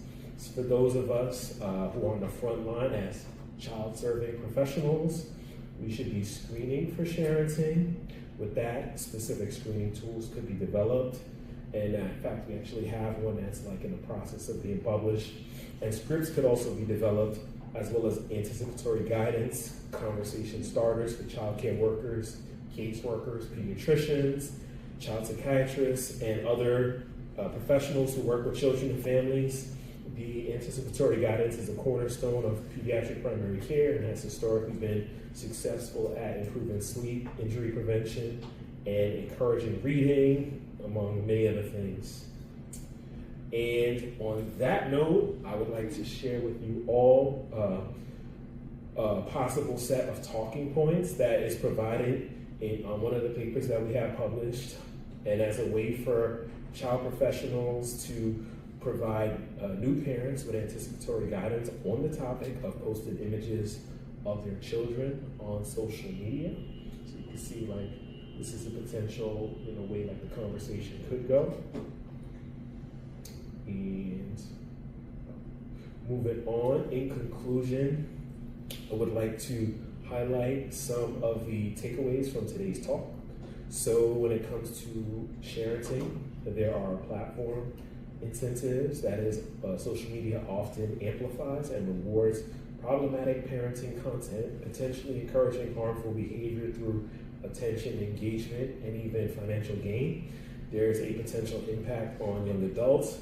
for those of us who are on the front line as child survey professionals, we should be screening for sharenting. With that, specific screening tools could be developed. And in fact, we actually have one that's like in the process of being published. And scripts could also be developed, as well as anticipatory guidance, conversation starters for child care workers, case workers, pediatricians, child psychiatrists, and other professionals who work with children and families. The anticipatory guidance is a cornerstone of pediatric primary care and has historically been successful at improving sleep, injury prevention, and encouraging reading, among many other things. And on that note, I would like to share with you all a possible set of talking points that is provided in one of the papers that we have published, and as a way for child professionals to provide new parents with anticipatory guidance on the topic of posted images of their children on social media. So you can see, like, this is a potential, way like the conversation could go. And moving on, in conclusion, I would like to highlight some of the takeaways from today's talk. So when it comes to sharenting, there are platform incentives, that is, social media often amplifies and rewards problematic parenting content, potentially encouraging harmful behavior through attention, engagement, and even financial gain. There is a potential impact on young adults.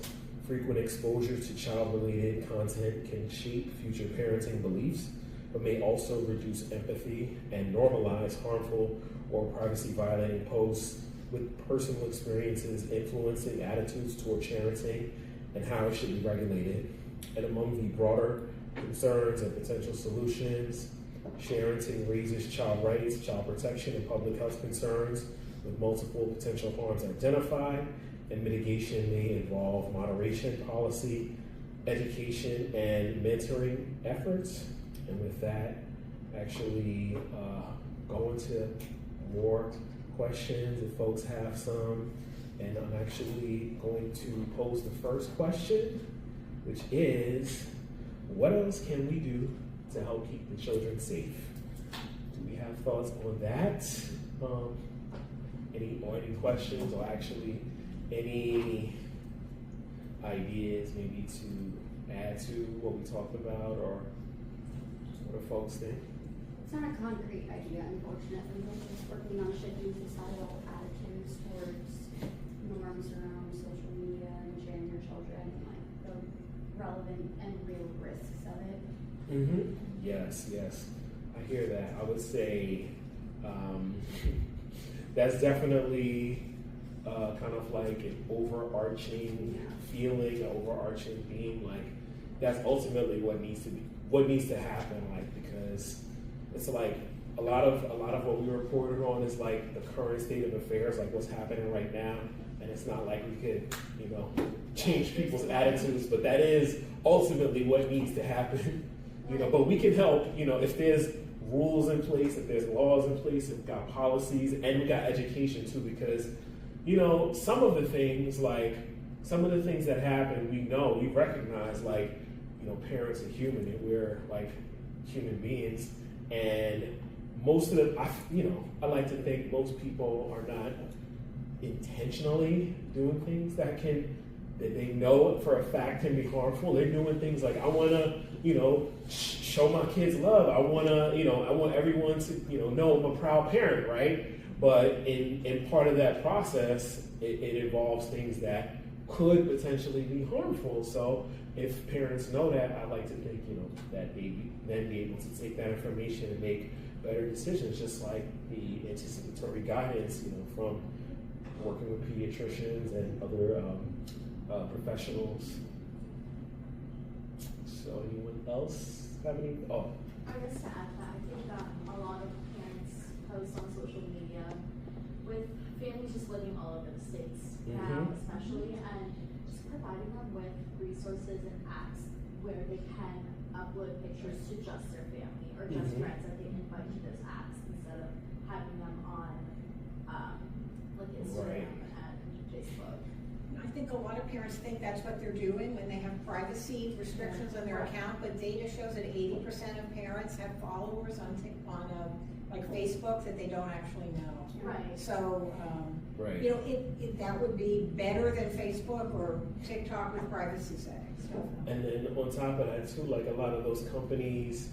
Frequent exposure to child-related content can shape future parenting beliefs, but may also reduce empathy and normalize harmful or privacy-violating posts, with personal experiences influencing attitudes toward parenting and how it should be regulated. And among the broader concerns and potential solutions, sharenting raises child rights, child protection, and public health concerns, with multiple potential harms identified, and mitigation may involve moderation policy, education, and mentoring efforts. And with that, actually go into more questions if folks have some. And I'm actually going to pose the first question, which is, what else can we do to help keep the children safe? Do we have thoughts on that? Any questions, or actually any ideas maybe to add to what we talked about, or what do folks think? It's not a concrete idea, unfortunately. We're just working on shifting societal attitudes towards norms around social media and sharing your children, and like the relevant and real risks of it. Mm-hmm. Yes. I hear that. I would say that's definitely kind of like an overarching feeling, an overarching theme. Like, that's ultimately what needs to happen. Like, because it's like a lot of what we reported on is like the current state of affairs, like what's happening right now. And it's not like we could, change people's attitudes, but that is ultimately what needs to happen. But we can help, if there's rules in place, if there's laws in place, if we've got policies, and we got education too, because, some of the things that happen, we recognize, like, parents are human, and we're like human beings, and most of them, I like to think most people are not intentionally doing things that they know for a fact can be harmful. They're doing things like, I want to, show my kids love. I want everyone to, know I'm a proud parent, right? But in part of that process, it involves things that could potentially be harmful. So if parents know that, I like to think, that they then be able to take that information and make better decisions, just like the anticipatory guidance, from working with pediatricians and other professionals. So anyone else have any? Oh. I guess to add that, I think that a lot of parents post on social media with families just living all over the states now, especially, and just providing them with resources and apps where they can upload pictures to just their family or just friends that they invite to those apps instead of having them on like Instagram and Facebook. I think a lot of parents think that's what they're doing when they have privacy restrictions on their account, but data shows that 80% of parents have followers on like Facebook that they don't actually know. Right. So, Right. you know, that would be better than Facebook or TikTok with privacy settings. So. And then on top of that too, like a lot of those companies,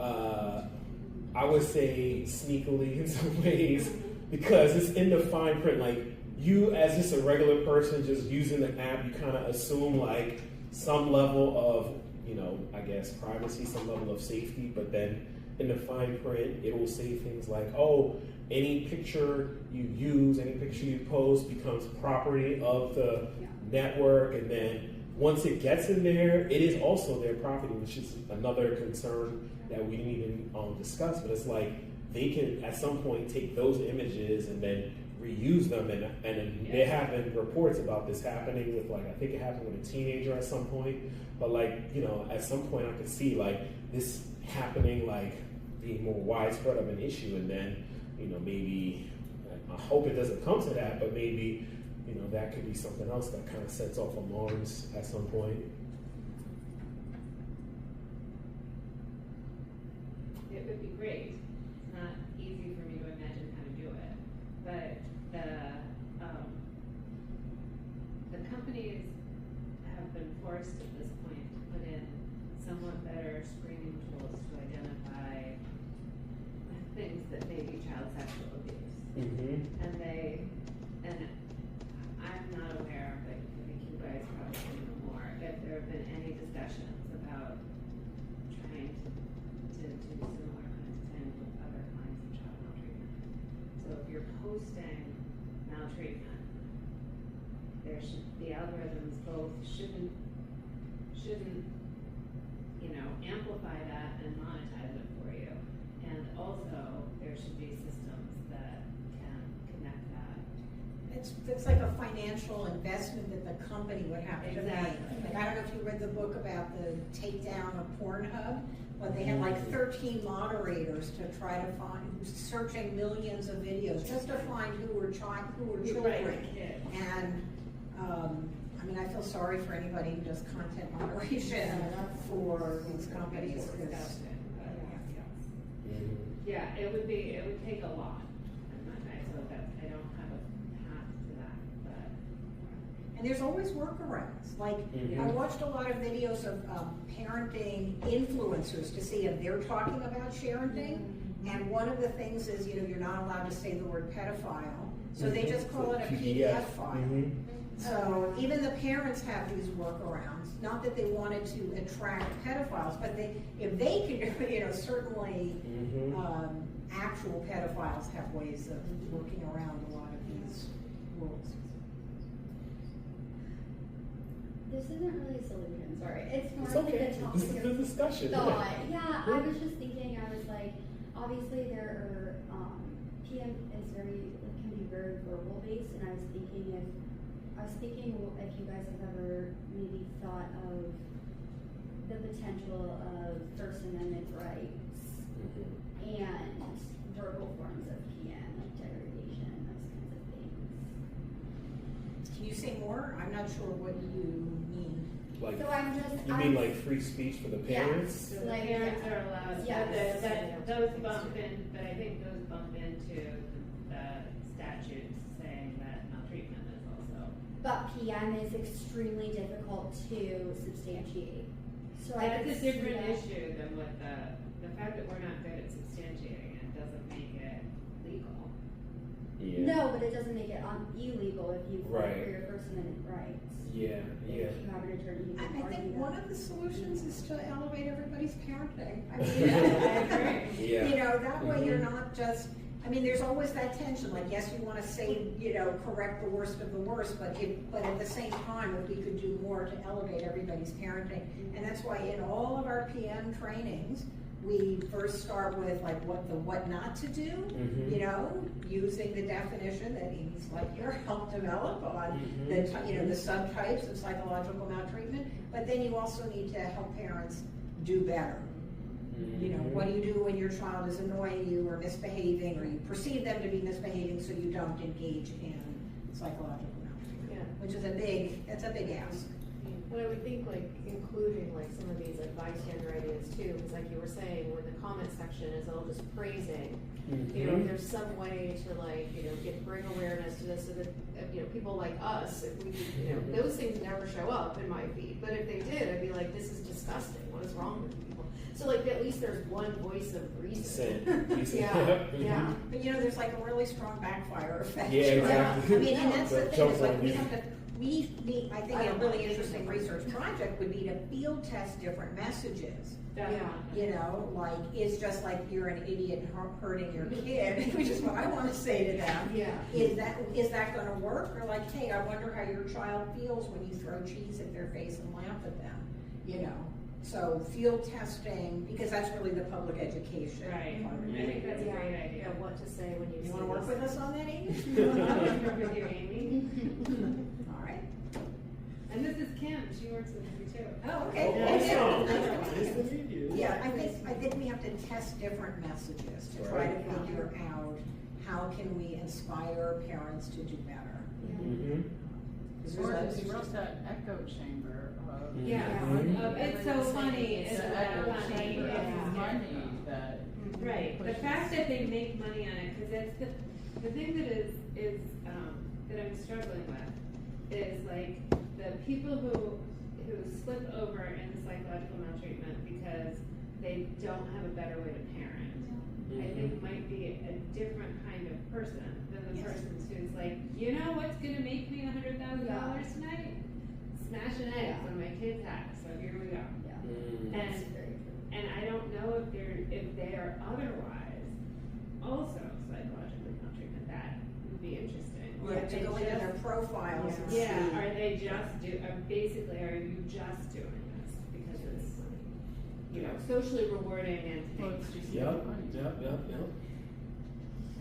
I would say sneakily in some ways, because it's in the fine print. Like you, as just a regular person, just using the app, you kind of assume like some level of, you know, I guess privacy, some level of safety. But then in the fine print, it will say things like, oh, any picture you use, any picture you post becomes property of the network, and then once it gets in there, it is also their property, which is another concern that we didn't even discuss. But it's like they can at some point take those images and then reuse them, and there have been reports about this happening with, like, I think it happened with a teenager at some point. But like, you know, at some point I could see like this happening, like being more widespread of an issue, and then, you know, maybe, I hope it doesn't come to that, but maybe, you know, that could be something else that kind of sets off alarms at some point. It would be great. It's not easy for me to imagine how to do it, but the companies have been forced at this point to put in somewhat better screening tools to identify things that may be child sexual abuse. And I'm not aware, but I think you guys probably know more, if there have been any discussions about trying to do similar kinds of things with other kinds of child maltreatment. So if you're posting maltreatment, the algorithms both shouldn't, you know, amplify that and monetize it for you. And also, there should be systems that can connect that. It's like a financial investment that the company would have to make. Like, I don't know if you read the book about the takedown of Pornhub, but they had like 13 moderators to try to find, searching millions of videos just to find who were children. And I mean, I feel sorry for anybody who does content moderation for these companies. Yeah, it would take a lot. So that I don't have a path to that, but. And there's always workarounds. Like, I watched a lot of videos of parenting influencers to see if they're talking about parenting. And one of the things is, you know, you're not allowed to say the word pedophile. So they just call it a PDF file. So even the parents have these workarounds. Not that they wanted to attract pedophiles, but if they could, you know, certainly actual pedophiles have ways of working around a lot of these rules. This isn't really a solution, sorry. It's more It's like okay. a topic This is a discussion. thought. Yeah, I was just thinking, I was like, obviously there are, PM is can be very verbal based, and I was thinking if you guys have ever maybe thought of the potential of First Amendment rights and verbal forms of PM, like degradation, those kinds of things. Can you say more? I'm not sure what you mean. Like, So I'm just. you mean like free speech for the parents? Yes. So the parents are allowed, Yes. those bump in, but I think those bump into the statutes saying that maltreatment is also. But PM is extremely difficult to substantiate. So That's I a could see different that. issue than what the fact that we're not good at substantiating it doesn't make it legal. Yeah. No, but it doesn't make it illegal if you fight Right. for your First Amendment rights. Yeah. If you have an attorney, you can I argue think that. one of the solutions is to elevate everybody's parenting. I I mean, agree. Yeah. you know, that way you're not just, I mean, there's always that tension, like, yes, you want to say, you know, correct the worst of the worst, but at the same time, if we could do more to elevate everybody's parenting. And that's why in all of our PM trainings, we first start with like what not to do, you know, using the definition that Amy's like here helped develop on the subtypes of psychological maltreatment. But then you also need to help parents do better. You know, what do you do when your child is annoying you or misbehaving, or you perceive them to be misbehaving, so you don't engage in psychological maltreatment, which is a big ask. And I would think like including like some of these like bystander ideas too, because like you were saying, when the comment section is all just praising, you know, if there's some way to like, you know, bring awareness to this so that, you know, people like us, if we, you know, those things never show up in my feed, but if they did, I'd be like, this is disgusting, what is wrong with people? So like at least there's one voice of reason. Yeah. But you know, there's like a really strong backfire effect. Yeah, exactly. I mean, and that's the thing, is like I think a really interesting research project would be to field test different messages. You know, like, it's just like you're an idiot hurting your kid, which is what I want to say to them. Is that going to work? Or like, hey, I wonder how your child feels when you throw cheese at their face and laugh at them. You know, so field testing, because that's really the public education. Right. I think that's a great idea. Yeah, what to say when you want to work with us on that, Amy? I'll work with you, Amy. All right. And this is Kim. She works with me too. Oh, okay. Nice to meet you. Yeah, I think we have to test different messages to try to figure out how can we inspire parents to do better. It's just that echo chamber of it's so funny. It's an echo chamber of money that the fact that they make money on it, because that's the thing that is that I'm struggling with is like the people who slip over into psychological maltreatment because they don't have a better way to parent. I think might be a different kind of person than the person who's like, you know what's gonna make me $100,000 tonight? Smashing eggs on my kid's hat. So here we go. And I don't know if they are otherwise also psychologically maltreatment. That would be interesting. Or To go into their profiles and see. Are they basically are you just doing this because it's, you know, socially rewarding and it's just Yep.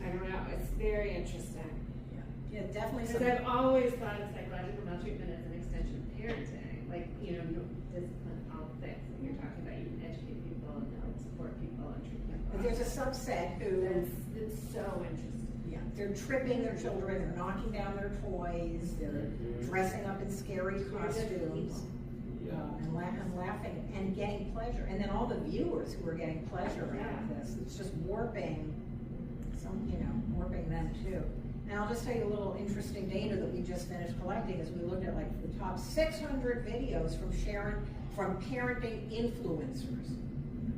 I don't know. It's very interesting. Yeah, definitely. Because I've always thought of psychological maltreatment as an extension of parenting. Like, you know, discipline, all things. When you're talking about you can educate people and help support people and treat people. But there's a subset who that's so interesting. Yeah, they're tripping their children, they're knocking down their toys, they're dressing up in scary costumes, and laughing and getting pleasure. And then all the viewers who are getting pleasure out of this, it's just warping them too. And I'll just tell you a little interesting data that we just finished collecting as we looked at like the top 600 videos from parenting influencers.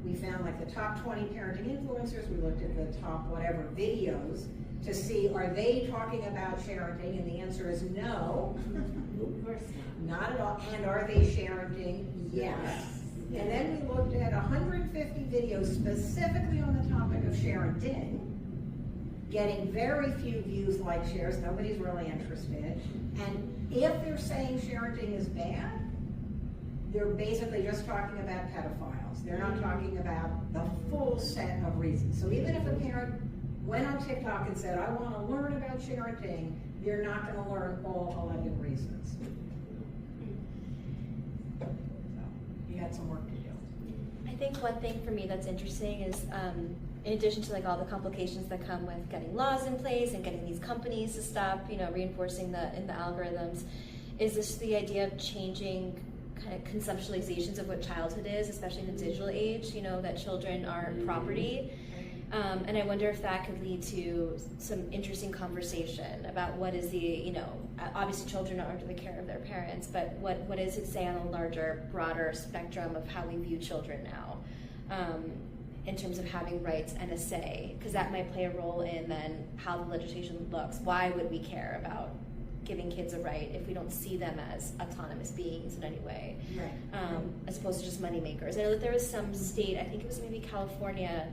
We found like the top 20 parenting influencers, we looked at the top whatever videos to see, are they talking about parenting? And the answer is no. Of course not. Not at all. And are they parenting? Yes. And then we looked at 150 videos specifically on the topic of parenting, getting very few views, like shares, nobody's really interested. And if they're saying parenting is bad, they're basically just talking about pedophiles. They're not talking about the full set of reasons. So even if a parent went on TikTok and said, I want to learn about parenting, they're not going to learn all 11 reasons. So you got some work to do. I think one thing for me that's interesting is, in addition to like all the complications that come with getting laws in place and getting these companies to stop, you know, reinforcing in the algorithms, is this the idea of changing kind of conceptualizations of what childhood is, especially in the digital age, you know, that children are property. And I wonder if that could lead to some interesting conversation about what is the, you know, obviously children are under the care of their parents, but what does it say on a larger, broader spectrum of how we view children now, in terms of having rights and a say, because that might play a role in then how the legislation looks. Why would we care about giving kids a right if we don't see them as autonomous beings in any way, as opposed to just money makers? I know that there was some state, I think it was maybe California,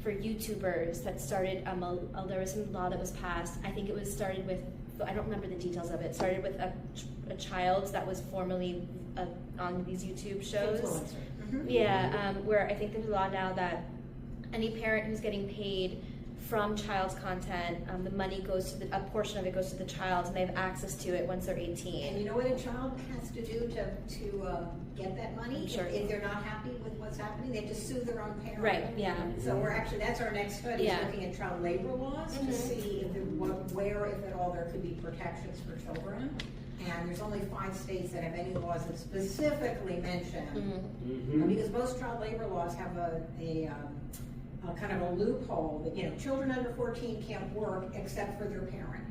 for YouTubers that started, there was some law that was passed. I think it was started with, I don't remember the details of it, started with a child that was formerly on these YouTube shows. Yeah, where I think there's a law now that any parent who's getting paid from child's content, the money goes to a portion of it goes to the child, and they have access to it once they're 18. And you know what a child has to do to get that money? Sure. If they're not happy with what's happening, they have to sue their own parent. Right, yeah. So that's our next study, is looking at child labor laws to see where, if at all, there could be protections for children. And there's only 5 states that have any laws that specifically mention, because most child labor laws have a kind of a loophole that, children under 14 can't work except for their parent.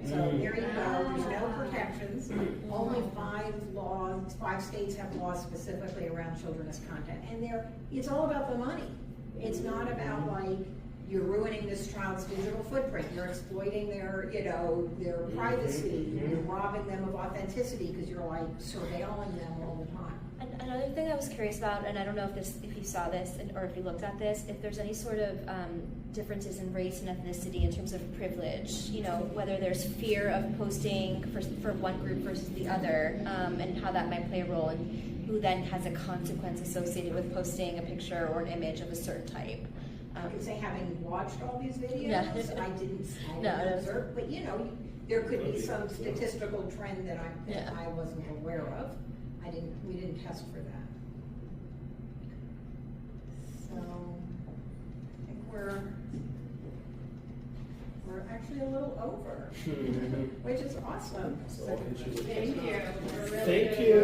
So there you go, there's no protections. Only 5 states have laws specifically around children as content. And it's all about the money. It's not about like, you're ruining this child's digital footprint. You're exploiting their privacy. You're robbing them of authenticity because you're like surveilling them all the time. Another thing I was curious about, and I don't know if you saw this or if you looked at this, if there's any sort of differences in race and ethnicity in terms of privilege, whether there's fear of posting for one group versus the other, and how that might play a role, and who then has a consequence associated with posting a picture or an image of a certain type. I could say, having watched all these videos, I didn't observe, but there could be some statistical trend that I wasn't aware of. We didn't test for that. So I think we're actually a little over, which is awesome. Thank you. Thank you.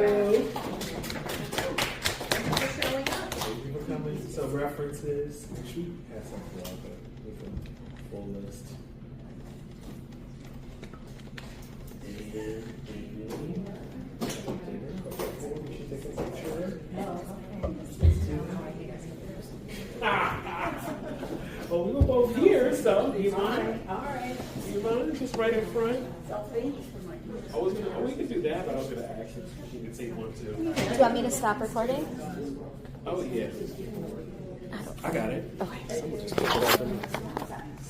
Thanks for showing up. Thank you for coming. Some references. We had some blog with a full list. We should take a picture. Well, we were both here, so do you mind? All right. Do you mind? Just right in front. Selfie. We could do that, but I was going to ask if you could take one too. Do you want me to stop recording? Oh, yeah. I got it. Okay. Someone just pick it up and